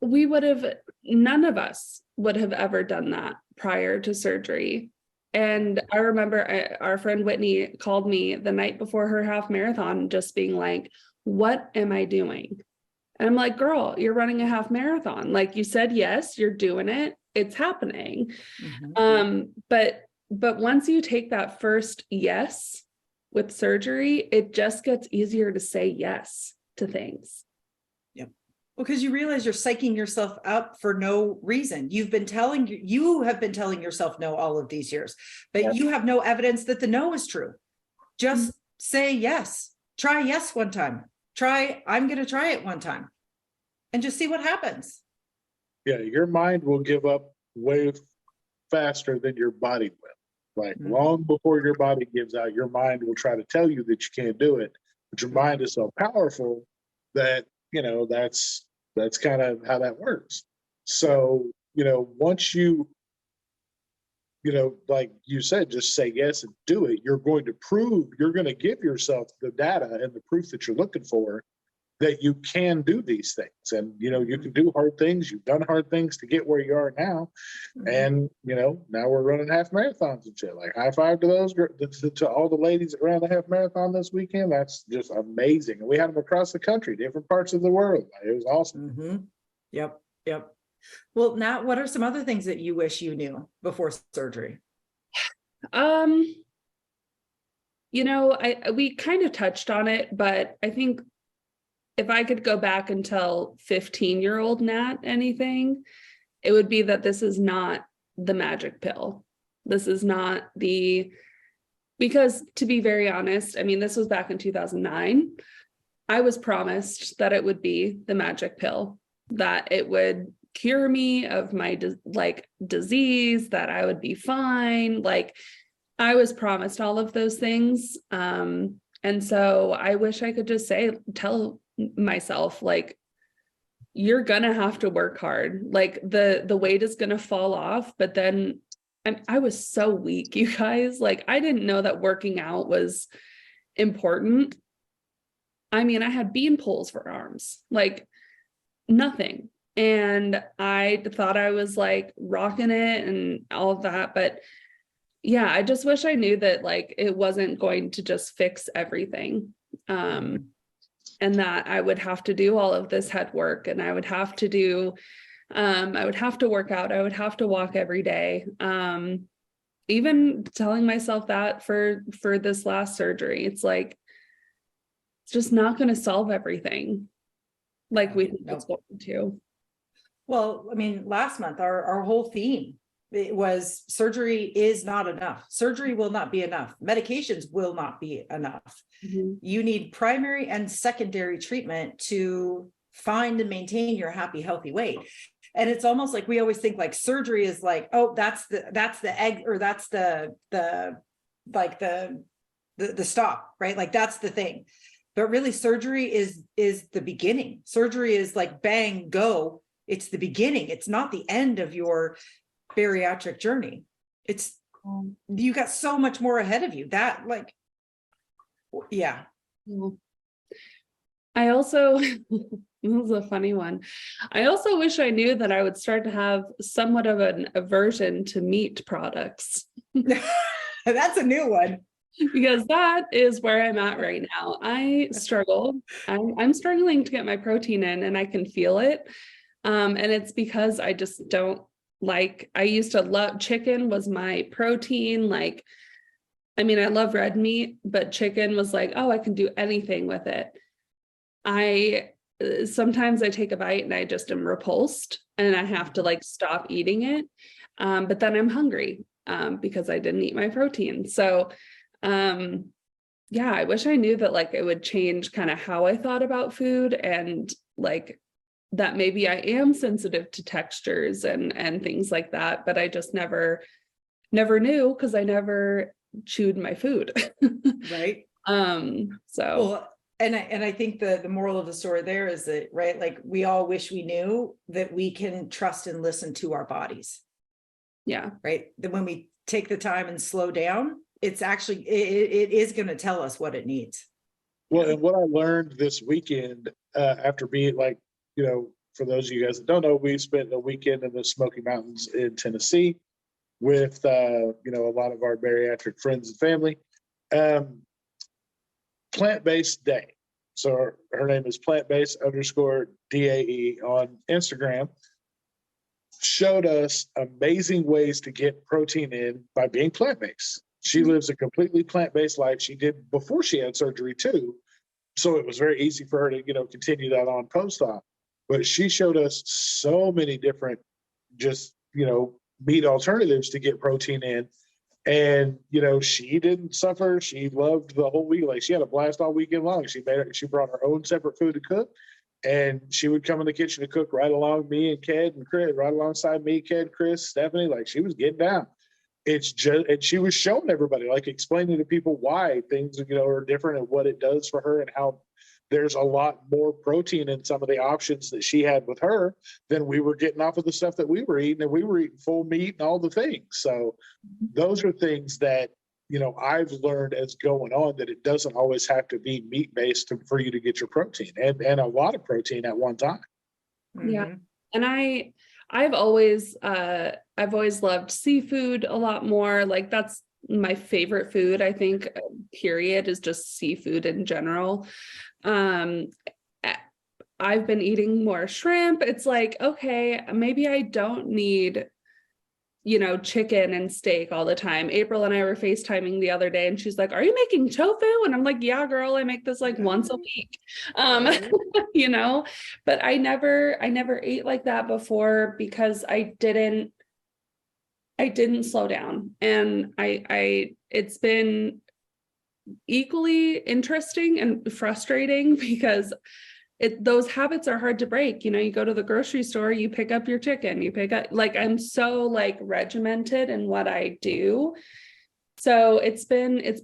none of us would have ever done that prior to surgery. And I remember our friend Whitney called me the night before her half marathon, just being like, what am I doing? And I'm like, girl, you're running a half marathon. Like, you said yes, you're doing it. It's happening. Mhm. But once you take that first yes with surgery, it just gets easier to say yes to things. Because you realize you're psyching yourself up for no reason. You have been telling yourself no all of these years, but Yep. you have no evidence that the no is true. Just say yes. Try yes one time. I'm going to try it one time and just see what happens. Yeah, your mind will give up way faster than your body will. Like long before your body gives out, your mind will try to tell you that you can't do it. But your mind is so powerful that, that's kind of how that works. So, once like you said, just say yes and do it. You're going to give yourself the data and the proof that you're looking for that you can do these things. And, you can do hard things. You've done hard things to get where you are now. And, now we're running half marathons and shit. Like, high five to those, to all the ladies that ran the half marathon this weekend. That's just amazing. And we had them across the country, different parts of the world. It was awesome. Yep. Well, Nat, what are some other things that you wish you knew before surgery? We kind of touched on it, but I think if I could go back and tell 15-year-old Nat anything, it would be that this is not the magic pill. This is not because, to be very honest, I mean, this was back in 2009. I was promised that it would be the magic pill, that it would cure me of my disease, that I would be fine. Like, I was promised all of those things. And so I wish I could just tell myself, like, you're gonna have to work hard. Like, the weight is gonna fall off, but then I was so weak, you guys. Like, I didn't know that working out was important. I mean, I had bean poles for arms, like nothing. And I thought I was like rocking it and all of that. But yeah, I just wish I knew that, like, it wasn't going to just fix everything. And that I would have to do all of this head work, and I would have to work out. I would have to walk every day. Even telling myself that for this last surgery, it's like, it's just not going to solve everything like we think it's going to. Well, I mean, last month, our whole theme, it was surgery is not enough. Surgery will not be enough. Medications will not be enough. You need primary and secondary treatment to find and maintain your happy, healthy weight. And it's almost like we always think like surgery is like, oh, that's the egg, or that's the stop, right? Like, that's the thing. but really surgery is the beginning. Surgery is like bang, go. It's the beginning. It's not the end of your bariatric journey. It's, you got so much more ahead of you. That like, yeah. I also, this is a funny one. I also wish I knew that I would start to have somewhat of an aversion to meat products. That's a new one. Because that is where I'm at right now. I struggle. I'm struggling to get my protein in, and I can feel it. And it's because I just don't like, I used to love chicken was my protein. Like, I mean, I love red meat, but chicken was like, oh, I can do anything with it. Sometimes I take a bite and I just am repulsed and I have to like stop eating it. But then I'm hungry because I didn't eat my protein. So yeah, I wish I knew that like it would change kind of how I thought about food, and like that maybe I am sensitive to textures and things like that, but I just never knew because I never chewed my food. Right. So well, and I think the moral of the story there is that, right, like we all wish we knew that we can trust and listen to our bodies. Yeah. Right. That when we take the time and slow down, it's actually, it is going to tell us what it needs. Well, and what I learned this weekend, after being like, you know, for those of you guys that don't know, we spent a weekend in the Smoky Mountains in Tennessee with, you know, a lot of our bariatric friends and family. Plant-based day. So her name is plant-based_DAE on Instagram. Showed us amazing ways to get protein in by being plant-based. She lives a completely plant-based life. She did before she had surgery too. So it was very easy for her to, you know, continue that on post-op. But she showed us so many different just, you know, meat alternatives to get protein in. And, you know, she didn't suffer. She loved the whole week. Like she had a blast all weekend long. She brought her own separate food to cook. And she would come in the kitchen to cook right along me and Ked and Chris, right alongside me, Ked, Chris, Stephanie. Like she was getting down. It's just, and she was showing everybody, like explaining to people why things, you know, are different and what it does for her and how there's a lot more protein in some of the options that she had with her than we were getting off of the stuff that we were eating, and we were eating full meat and all the things. So those are things that, you know, I've learned as going on, that it doesn't always have to be meat based for you to get your protein and a lot of protein at one time. Yeah. And I've always loved seafood a lot more. Like that's my favorite food, I think, period, is just seafood in general. I've been eating more shrimp. It's like, okay, maybe I don't need, you know, chicken and steak all the time. April and I were FaceTiming the other day and she's like, are you making tofu? And I'm like, yeah, girl, I make this like once a week. You know, but I never ate like that before because I didn't slow down. And it's been equally interesting and frustrating because those habits are hard to break. You know, you go to the grocery store, you pick up your chicken, you pick up, like, I'm so like regimented in what I do. So it's been a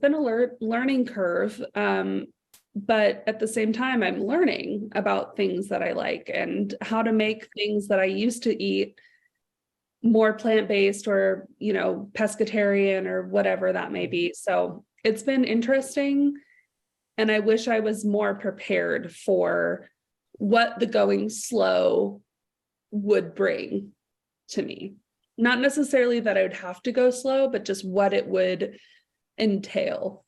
learning curve. But at the same time, I'm learning about things that I like and how to make things that I used to eat more plant-based or, you know, pescatarian or whatever that may be. So it's been interesting. And I wish I was more prepared for what the going slow would bring to me. Not necessarily that I would have to go slow, but just what it would entail.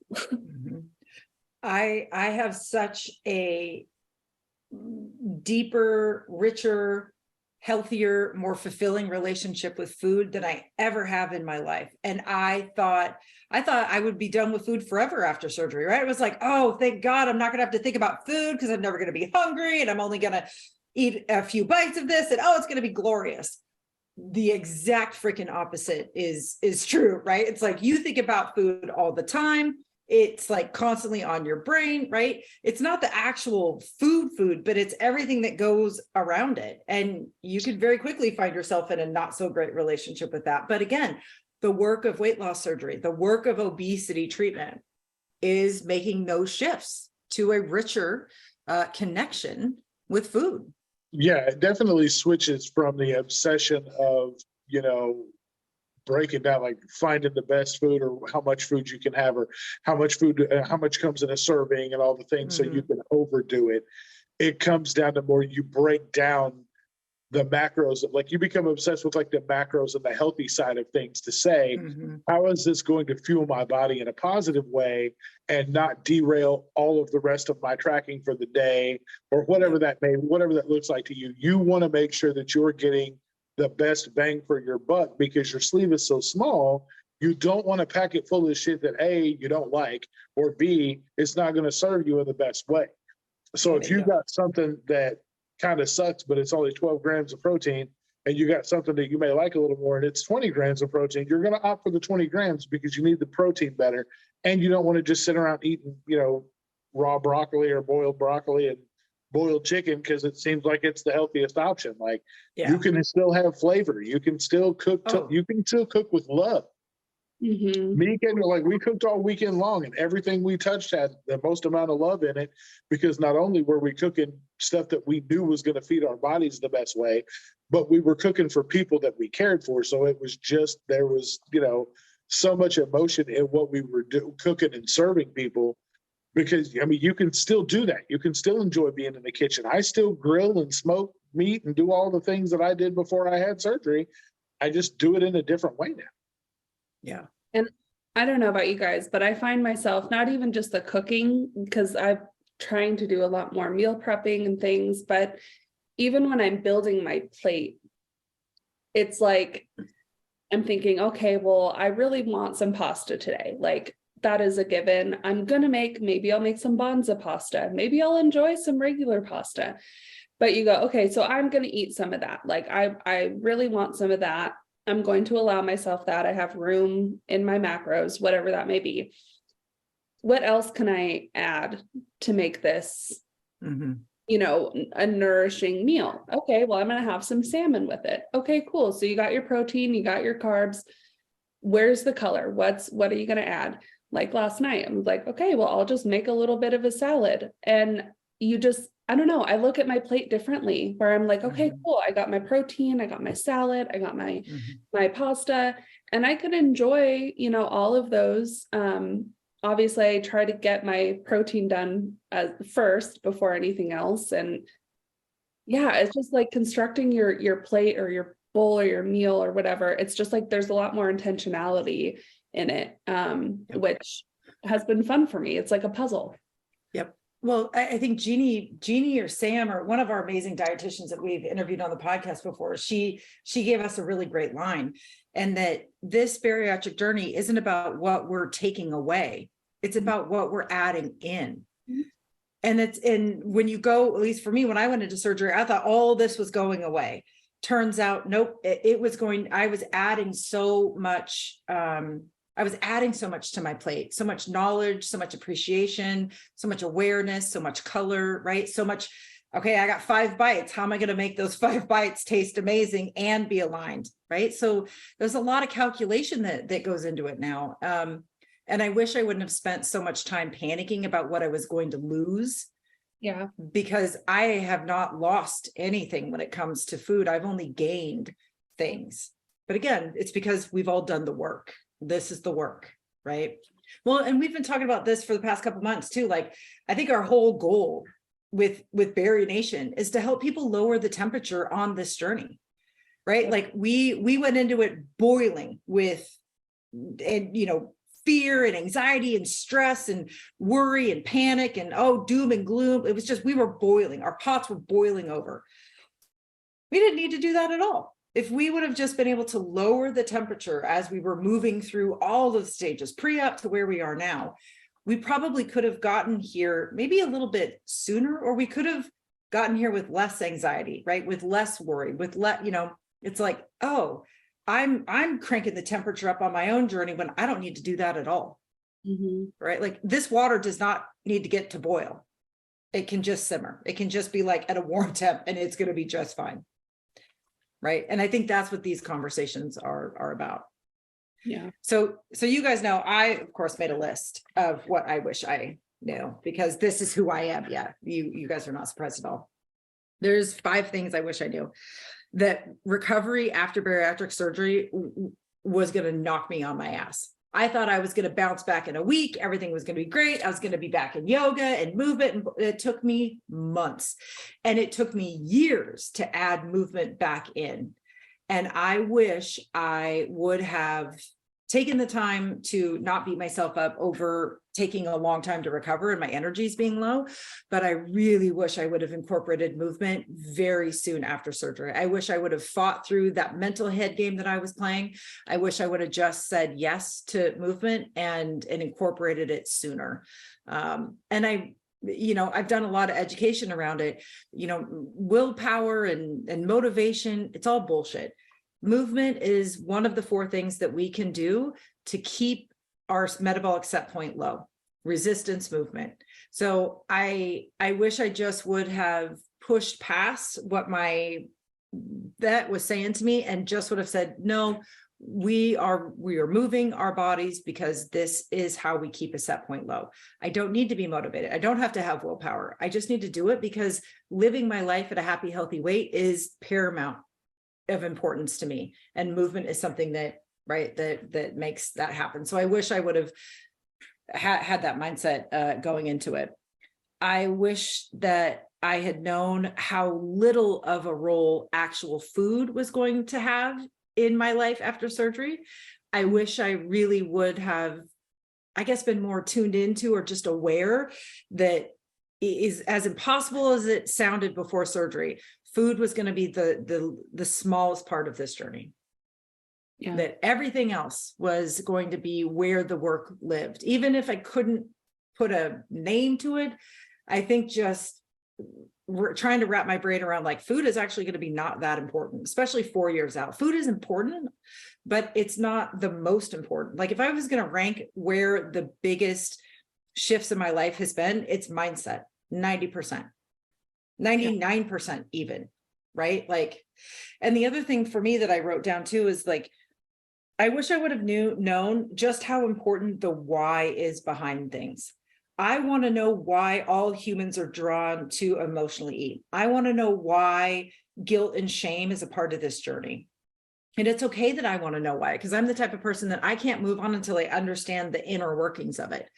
I have such a deeper, richer, healthier, more fulfilling relationship with food than I ever have in my life. And I thought I would be done with food forever after surgery, right? It was like, oh, thank God, I'm not gonna have to think about food because I'm never gonna be hungry and I'm only gonna eat a few bites of this and oh, it's gonna be glorious. The exact freaking opposite is true, right? It's like you think about food all the time. It's like constantly on your brain, right? It's not the actual food, but it's everything that goes around it. And you could very quickly find yourself in a not so great relationship with that. But again, the work of weight loss surgery, the work of obesity treatment is making those shifts. to a richer connection with food. Yeah, it definitely switches from the obsession of, you know, breaking down, like finding the best food or how much food you can have or how much food, how much comes in a serving and all the things so you can overdo it. It comes down to more you break down the macros, like you become obsessed with like the macros and the healthy side of things to say, how is this going to fuel my body in a positive way and not derail all of the rest of my tracking for the day or whatever that looks like to you. You want to make sure that you're getting the best bang for your buck because your sleeve is so small. You don't want to pack it full of shit that A, you don't like, or B, it's not going to serve you in the best way. So if you got something that kind of sucks, but it's only 12 grams of protein, and you got something that you may like a little more and it's 20 grams of protein, you're going to opt for the 20 grams because you need the protein better. And you don't want to just sit around eating, you know, raw broccoli or boiled broccoli and boiled chicken because it seems like it's the healthiest option. Like you can still have flavor. You can still cook. You can still cook with love. Me and like we cooked all weekend long and everything we touched had the most amount of love in it because not only were we cooking stuff that we knew was going to feed our bodies the best way, but we were cooking for people that we cared for. So it was just, there was, you know, so much emotion in what we were cooking and serving people because, I mean, you can still do that. You can still enjoy being in the kitchen. I still grill and smoke meat and do all the things that I did before I had surgery. I just do it in a different way now. Yeah. And I don't know about you guys, but I find myself not even just the cooking, because I'm trying to do a lot more meal prepping and things, but even when I'm building my plate, it's like, I'm thinking, okay, well, I really want some pasta today. Like that is a given. I'm going to maybe I'll make some bonza pasta. Maybe I'll enjoy some regular pasta, but you go, okay, so I'm going to eat some of that. Like I really want some of that. I'm going to allow myself that. I have room in my macros, whatever that may be. What else can I add to make this, you know, a nourishing meal? Okay, well, I'm going to have some salmon with it. Okay, cool. So you got your protein, you got your carbs. Where's the color? What are you going to add? Like last night, I'm like, okay, well, I'll just make a little bit of a salad. And you just, I don't know, I look at my plate differently where I'm like, okay, cool. I got my protein, I got my salad, I got my pasta, and I could enjoy, you know, all of those. Obviously I try to get my protein done first before anything else. And yeah, it's just like constructing your plate or your bowl or your meal or whatever. It's just like, there's a lot more intentionality in it, which has been fun for me. It's like a puzzle. Yep. Well, I think Jeannie or Sam or one of our amazing dietitians that we've interviewed on the podcast before, she gave us a really great line, and that this bariatric journey isn't about what we're taking away. It's about what we're adding in. And when you go, at least for me, when I went into surgery, I thought all this was going away. Turns out, nope, I was adding so much, to my plate, so much knowledge, so much appreciation, so much awareness, so much color, right? So much, okay, I got 5 bites. How am I going to make those 5 bites taste amazing and be aligned, right? So there's a lot of calculation that goes into it now. And I wish I wouldn't have spent so much time panicking about what I was going to lose. Yeah. Because I have not lost anything when it comes to food. I've only gained things. But again, it's because we've all done the work. This is the work, right? Well, and we've been talking about this for the past couple of months too. Like, I think our whole goal with BariNation is to help people lower the temperature on this journey, right? Like we went into it boiling with, and you know, fear and anxiety and stress and worry and panic and doom and gloom. It was just, we were boiling. Our pots were boiling over. We didn't need to do that at all. If we would have just been able to lower the temperature as we were moving through all of the stages, pre-op to where we are now, we probably could have gotten here maybe a little bit sooner, or we could have gotten here with less anxiety, right? With less worry, with it's like, I'm cranking the temperature up on my own journey when I don't need to do that at all, right? Like this water does not need to get to boil. It can just simmer. It can just be like at a warm temp and it's going to be just fine. Right. And I think that's what these conversations are about. Yeah. So you guys know, I, of course, made a list of what I wish I no, because this is who I am. Yeah, you guys are not surprised at all. There's 5 things I wish I knew. That recovery after bariatric surgery was going to knock me on my ass. I thought I was going to bounce back in a week. Everything was going to be great. I was going to be back in yoga and movement. And it took me months, and it took me years to add movement back in. And I wish I would have taken the time to not beat myself up over taking a long time to recover and my energies being low. But I really wish I would have incorporated movement very soon after surgery. I wish I would have fought through that mental head game that I was playing. I wish I would have just said yes to movement and incorporated it sooner. And I've done a lot of education around it. Willpower and motivation, it's all bullshit. Movement is one of the 4 things that we can do to keep our metabolic set point low. Resistance movement. So I wish I just would have pushed past what my vet was saying to me and just would have said, no, we are moving our bodies because this is how we keep a set point low. I don't need to be motivated. I don't have to have willpower. I just need to do it because living my life at a happy, healthy weight is paramount of importance to me. And movement is something that makes that happen. So I wish I would have had that mindset going into it. I wish that I had known how little of a role actual food was going to have in my life after surgery. I wish I really would have, I guess, been more tuned into or just aware that is as impossible as it sounded before surgery. Food was going to be the smallest part of this journey. Yeah. That everything else was going to be where the work lived. Even if I couldn't put a name to it, I think just trying to wrap my brain around like food is actually going to be not that important, especially 4 years out. Food is important, but it's not the most important. Like if I was going to rank where the biggest shifts in my life has been, it's mindset, 90%, 99% even, right? Like, and the other thing for me that I wrote down too is like, I wish I would have known just how important the why is behind things. I want to know why all humans are drawn to emotionally eat. I want to know why guilt and shame is a part of this journey. And it's okay that I want to know why, because I'm the type of person that I can't move on until I understand the inner workings of it.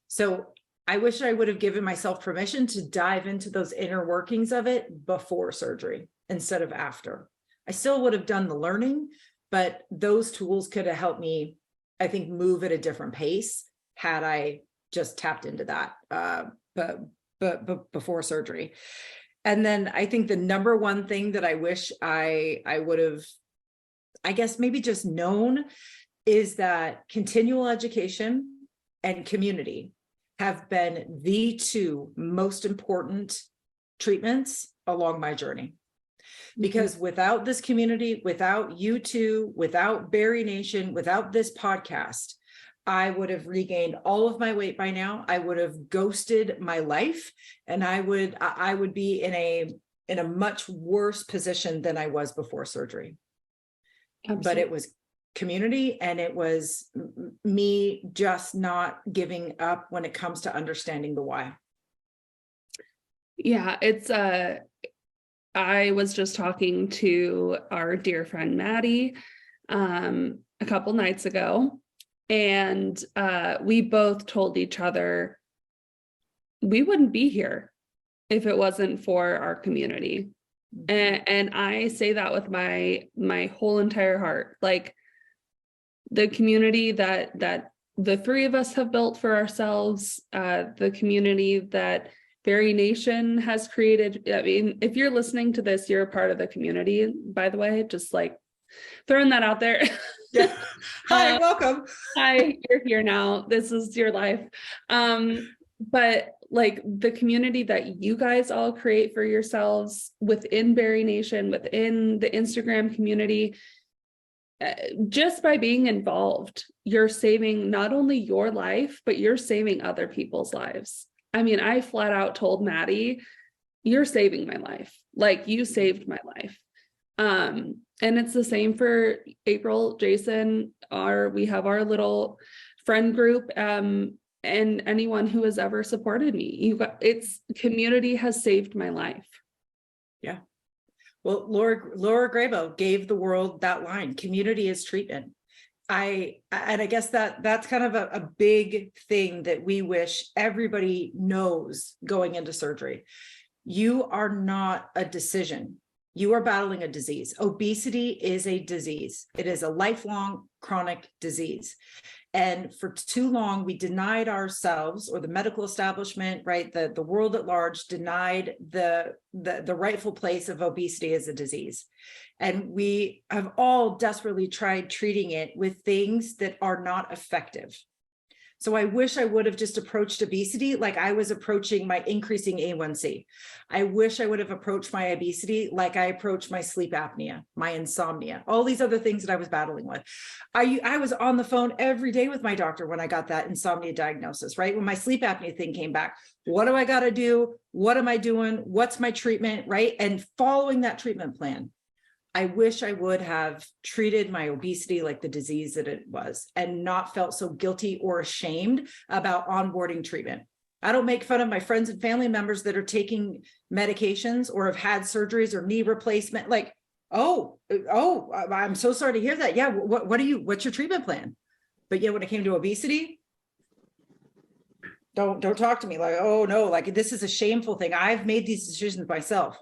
So I wish I would have given myself permission to dive into those inner workings of it before surgery instead of after. I still would have done the learning, but those tools could have helped me, I think, move at a different pace had I just tapped into that but before surgery. And then I think the number one thing that I wish I would have, I guess, maybe just known is that continual education and community have been the 2 most important treatments along my journey. Because without this community, without you 2, without BariNation, without this podcast, I would have regained all of my weight by now. I would have ghosted my life, and I would be in a much worse position than I was before surgery. Absolutely. But it was community, and it was me just not giving up when it comes to understanding the why. Yeah, it's I was just talking to our dear friend Maddie a couple nights ago, and we both told each other we wouldn't be here if it wasn't for our community. And I say that with my whole entire heart. Like the community that the 3 of us have built for ourselves, the community that BariNation has created. I mean, if you're listening to this, you're a part of the community, by the way, just like throwing that out there. Yeah. Hi, welcome. Hi, you're here now. This is your life. But like the community that you guys all create for yourselves within BariNation, within the Instagram community, just by being involved, you're saving not only your life, but you're saving other people's lives. I mean, I flat out told Maddie, you're saving my life. Like you saved my life. And it's the same for April, Jason, we have our little friend group. and anyone who has ever supported me. Community has saved my life. Yeah. Well, Laura Grabo gave the world that line, community is treatment. I guess that's kind of a big thing that we wish everybody knows going into surgery. You are not a decision. You are battling a disease. Obesity is a disease. It is a lifelong chronic disease. And for too long, we denied ourselves, or the medical establishment, right, the world at large denied the rightful place of obesity as a disease. And we have all desperately tried treating it with things that are not effective. So I wish I would have just approached obesity like I was approaching my increasing A1C. I wish I would have approached my obesity like I approached my sleep apnea, my insomnia, all these other things that I was battling with. I was on the phone every day with my doctor when I got that insomnia diagnosis, right? When my sleep apnea thing came back, what do I got to do? What am I doing? What's my treatment, right? And following that treatment plan. I wish I would have treated my obesity like the disease that it was and not felt so guilty or ashamed about onboarding treatment. I don't make fun of my friends and family members that are taking medications or have had surgeries or knee replacement. Like, oh, I'm so sorry to hear that. Yeah, what's your treatment plan? But yeah, when it came to obesity, don't talk to me like, oh no, like this is a shameful thing. I've made these decisions myself.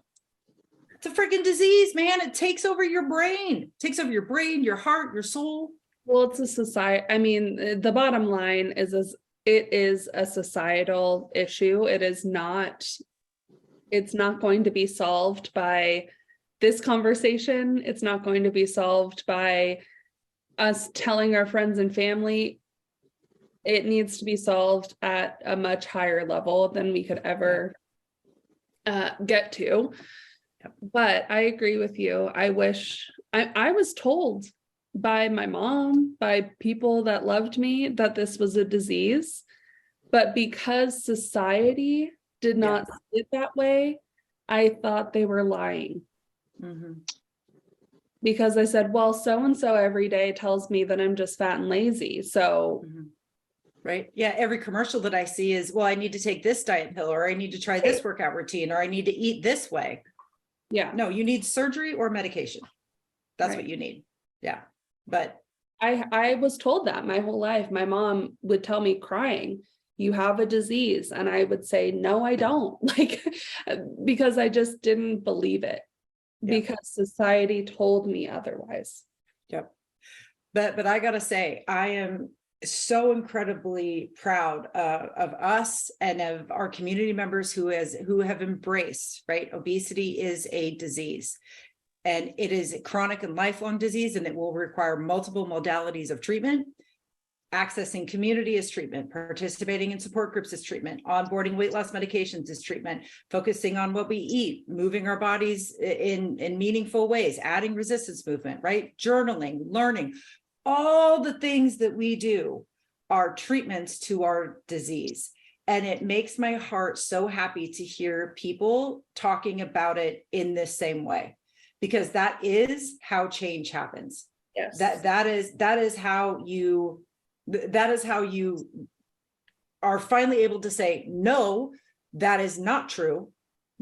It's a freaking disease, man. It takes over your brain. It takes over your brain, your heart, your soul. Well, it's a society. I mean, the bottom line is it is a societal issue. It's not going to be solved by this conversation. It's not going to be solved by us telling our friends and family. It needs to be solved at a much higher level than we could ever get to. But I agree with you. I wish I was told by my mom, by people that loved me, that this was a disease. But because society did not see it that way, I thought they were lying. Mm-hmm. Because I said, well, so-and-so every day tells me that I'm just fat and lazy. So right. Yeah. Every commercial that I see is, well, I need to take this diet pill, or I need to try this workout routine, or I need to eat this way. Yeah, no, you need surgery or medication. That's what you need. Yeah. But I was told that my whole life. My mom would tell me crying, you have a disease. And I would say, no, I don't. Like, because I just didn't believe it because society told me otherwise. Yep. But I gotta say, I am so incredibly proud of us and of our community members who have embraced, right? Obesity is a disease, and it is a chronic and lifelong disease, and it will require multiple modalities of treatment. Accessing community is treatment, participating in support groups is treatment, onboarding weight loss medications is treatment, focusing on what we eat, moving our bodies in meaningful ways, adding resistance movement, right? Journaling, learning. All the things that we do are treatments to our disease. And it makes my heart so happy to hear people talking about it in this same way, because that is how change happens. Yes. That is how you are finally able to say, no, that is not true.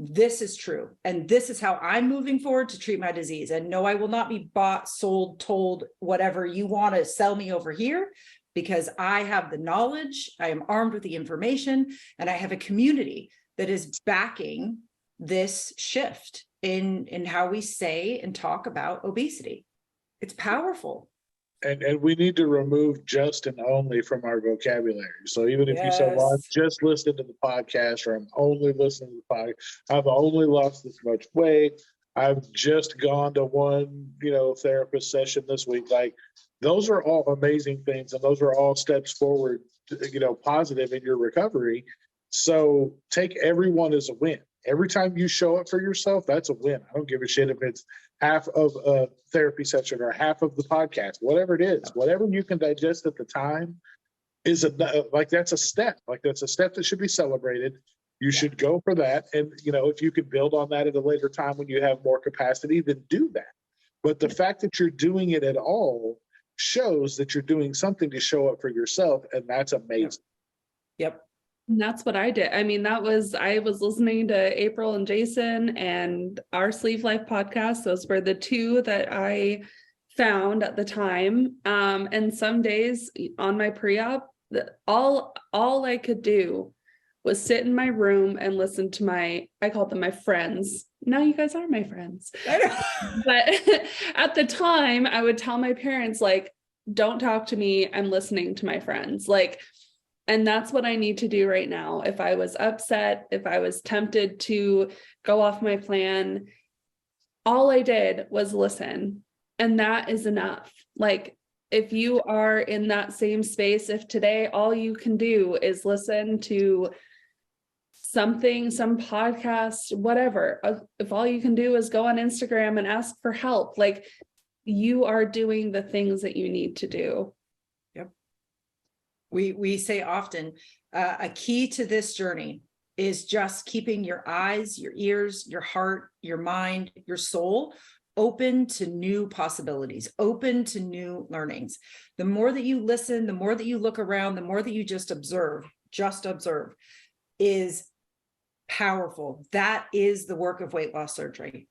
This is true. And this is how I'm moving forward to treat my disease. And no, I will not be bought, sold, told, whatever you want to sell me over here, because I have the knowledge, I am armed with the information, and I have a community that is backing this shift in how we say and talk about obesity. It's powerful. And we need to remove just and only from our vocabulary. So even if you say, well, I'm just listening to the podcast, or I'm only listening to the podcast, I've only lost this much weight, I've just gone to one, therapist session this week. Like, those are all amazing things, and those are all steps forward, positive in your recovery. So take everyone as a win. Every time you show up for yourself, that's a win. I don't give a shit if it's half of a therapy session or half of the podcast, whatever it is, whatever you can digest at the time is that's a step. Like, that's a step that should be celebrated. You should go for that. And, if you could build on that at a later time when you have more capacity, then do that. But the fact that you're doing it at all shows that you're doing something to show up for yourself. And that's amazing. Yep. And that's what I did. I mean, I was listening to April and Jason and our Sleeve Life podcast. Those were the two that I found at the time. And some days on my pre-op, all I could do was sit in my room and listen to I called them my friends. Now you guys are my friends. But at the time, I would tell my parents, like, don't talk to me. I'm listening to my friends. Like, and that's what I need to do right now. If I was upset, if I was tempted to go off my plan, all I did was listen. And that is enough. Like, if you are in that same space, if today all you can do is listen to something, some podcast, whatever, if all you can do is go on Instagram and ask for help, like, you are doing the things that you need to do. Yep. We say often, a key to this journey is just keeping your eyes, your ears, your heart, your mind, your soul open to new possibilities, open to new learnings. The more that you listen, the more that you look around, the more that you just observe is powerful. That is the work of weight loss surgery.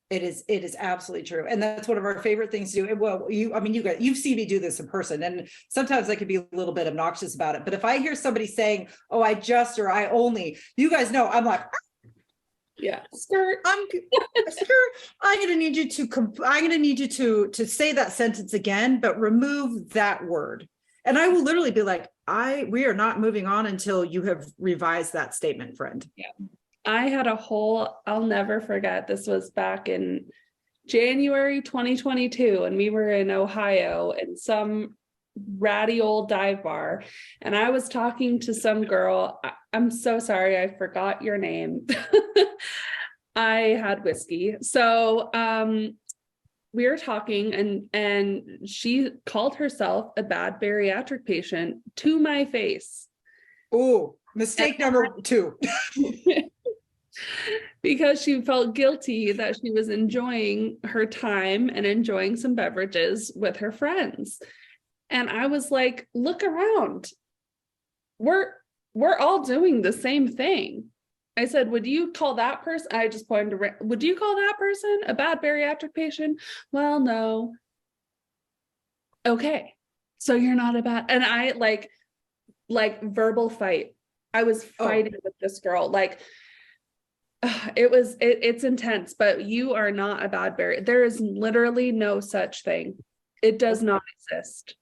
It is absolutely true. And that's one of our favorite things to do. Well, you've seen me do this in person, and sometimes I could be a little bit obnoxious about it. But if I hear somebody saying, oh, I just, or I only, you guys know, I'm like, yeah, skirt, I'm going to need you to say that sentence again, but remove that word. And I will literally be like, we are not moving on until you have revised that statement, friend. Yeah. I had I'll never forget, this was back in January 2022, and we were in Ohio in some ratty old dive bar. And I was talking to some girl. I'm so sorry, I forgot your name. I had whiskey. So, we were talking and she called herself a bad bariatric patient to my face. Oh, mistake number 2. Because she felt guilty that she was enjoying her time and enjoying some beverages with her friends. And I was like, look around. We're all doing the same thing. I said, would you call that person? I just pointed to, would you call that person a bad bariatric patient? Well, no. Okay. So you're not a bad, and I like verbal fight. I was fighting with this girl. Like, it's intense, but you are not a bad bariatric. There is literally no such thing. It does not exist.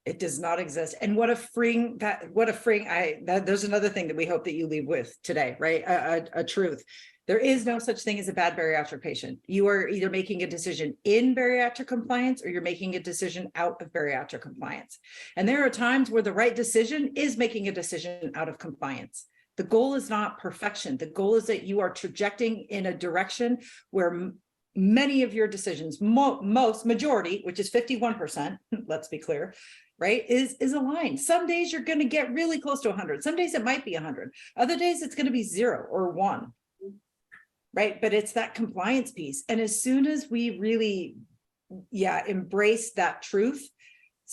It does not exist. And there's another thing that we hope that you leave with today, right? A truth. There is no such thing as a bad bariatric patient. You are either making a decision in bariatric compliance or you're making a decision out of bariatric compliance. And there are times where the right decision is making a decision out of compliance. The goal is not perfection. The goal is that you are trajecting in a direction where many of your decisions, majority, which is 51%, let's be clear, right, is aligned. Some days you're going to get really close to 100. Some days it might be 100. Other days it's going to be 0 or 1, right? But it's that compliance piece. And as soon as we really, embrace that truth,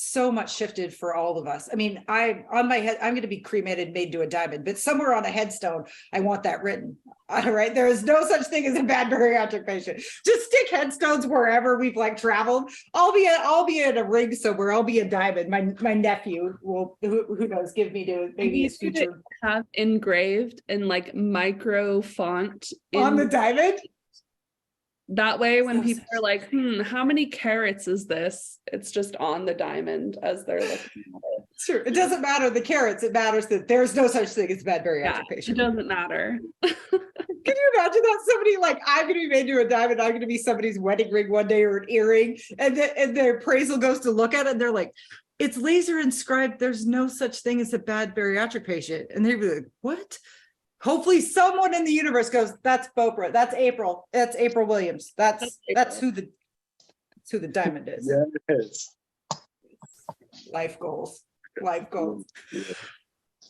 so much shifted for all of us. I mean, on my head, I'm going to be cremated, made to a diamond, but somewhere on a headstone, I want that written. All right. There is no such thing as a bad bariatric patient. Just stick headstones wherever we've traveled. I'll be in a ring somewhere. I'll be a diamond. My nephew will, who knows, give me to maybe his future. Have engraved in micro font on the diamond. That way, when people are like, how many carats is this? It's just on the diamond as they're looking at it. Sure. It doesn't matter the carats. It matters that there's no such thing as bad bariatric patient. It doesn't matter. Can you imagine that? Somebody I'm going to be made to a diamond. I'm going to be somebody's wedding ring one day or an earring. And their appraisal goes to look at it and they're like, it's laser inscribed. There's no such thing as a bad bariatric patient. And they'd be like, what? Hopefully someone in the universe goes, that's Bopra, that's April Williams. That's who the diamond is. Yeah, it is. Life goals.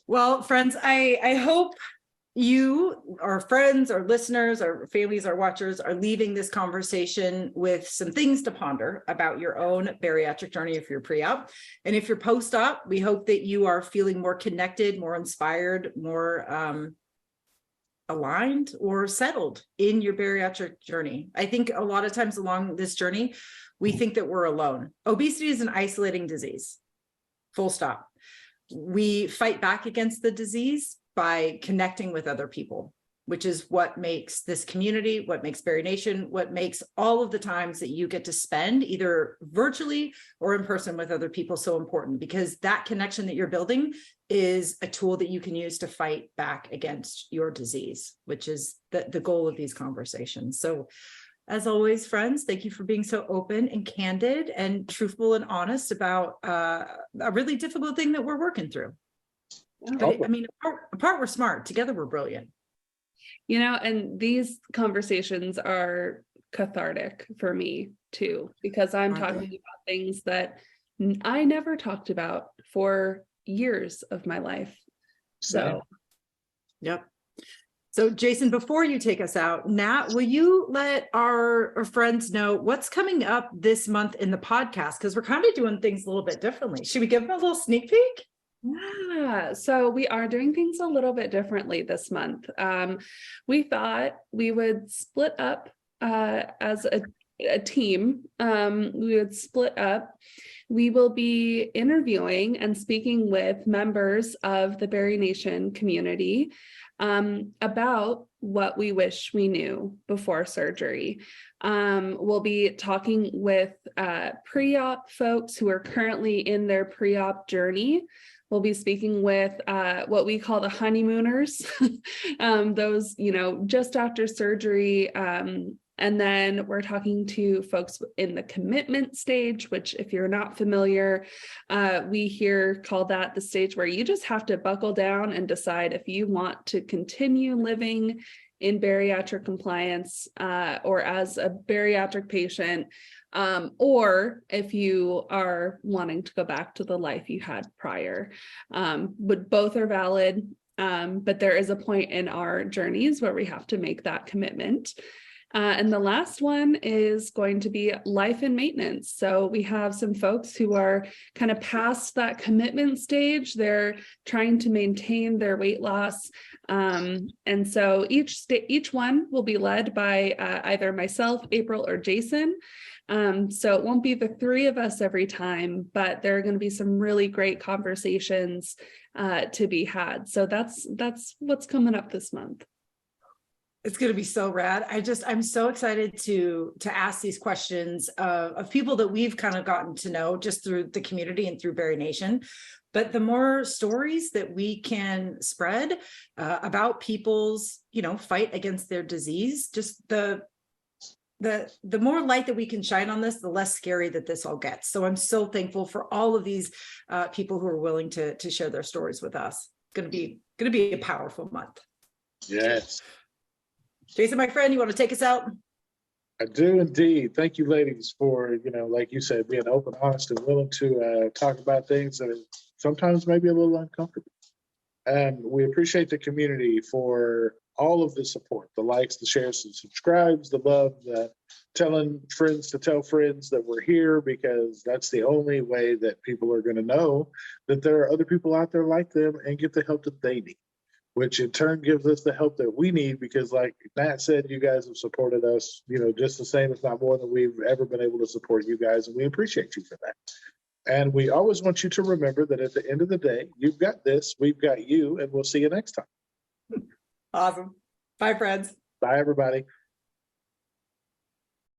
Well, friends, I hope you, our friends, our listeners, our families, our watchers are leaving this conversation with some things to ponder about your own bariatric journey if you're pre-op. And if you're post-op, we hope that you are feeling more connected, more inspired, more aligned or settled in your bariatric journey. I think a lot of times along this journey, we think that we're alone. Obesity is an isolating disease, full stop. We fight back against the disease by connecting with other people, which is what makes this community, what makes BariNation, what makes all of the times that you get to spend either virtually or in person with other people so important, because that connection that you're building is a tool that you can use to fight back against your disease, which is the goal of these conversations. So as always, friends, thank you for being so open and candid and truthful and honest about a really difficult thing that we're working through. But, I mean, apart we're smart, together we're brilliant. And these conversations are cathartic for me too, because I'm talking about things that I never talked about for years of my life. So, yep. So Jason, before you take us out, Nat, will you let our friends know what's coming up this month in the podcast? Because we're kind of doing things a little bit differently. Should we give them a little sneak peek? Yeah, so we are doing things a little bit differently this month. We thought we would split up as a team. We would split up. We will be interviewing and speaking with members of the BariNation community about what we wish we knew before surgery. We'll be talking with pre-op folks who are currently in their pre-op journey. We'll be speaking with what we call the honeymooners, those, just after surgery. And then we're talking to folks in the commitment stage, which if you're not familiar, we here call that the stage where you just have to buckle down and decide if you want to continue living in bariatric compliance or as a bariatric patient, or if you are wanting to go back to the life you had prior. But both are valid, but there is a point in our journeys where we have to make that commitment. And the last one is going to be life and maintenance. So we have some folks who are kind of past that commitment stage. They're trying to maintain their weight loss. And so each one will be led by either myself, April, or Jason. So it won't be the three of us every time, but there are going to be some really great conversations to be had. So that's what's coming up this month. It's going to be so rad. I'm so excited to ask these questions of people that we've kind of gotten to know just through the community and through BariNation. But the more stories that we can spread about people's, fight against their disease, just the more light that we can shine on this, the less scary that this all gets. So I'm so thankful for all of these people who are willing to share their stories with us. It's going to be a powerful month. Yes. Jason, my friend, you want to take us out? I do indeed. Thank you, ladies, for, like you said, being open, honest, and willing to talk about things that are sometimes maybe a little uncomfortable. And we appreciate the community for all of the support, the likes, the shares, the subscribes, the love, the telling friends to tell friends that we're here, because that's the only way that people are going to know that there are other people out there like them and get the help that they need, which in turn gives us the help that we need, because like Nat said, you guys have supported us, just the same, if not more than we've ever been able to support you guys. And we appreciate you for that. And we always want you to remember that at the end of the day, you've got this, we've got you, and we'll see you next time. Awesome. Bye, friends. Bye, everybody.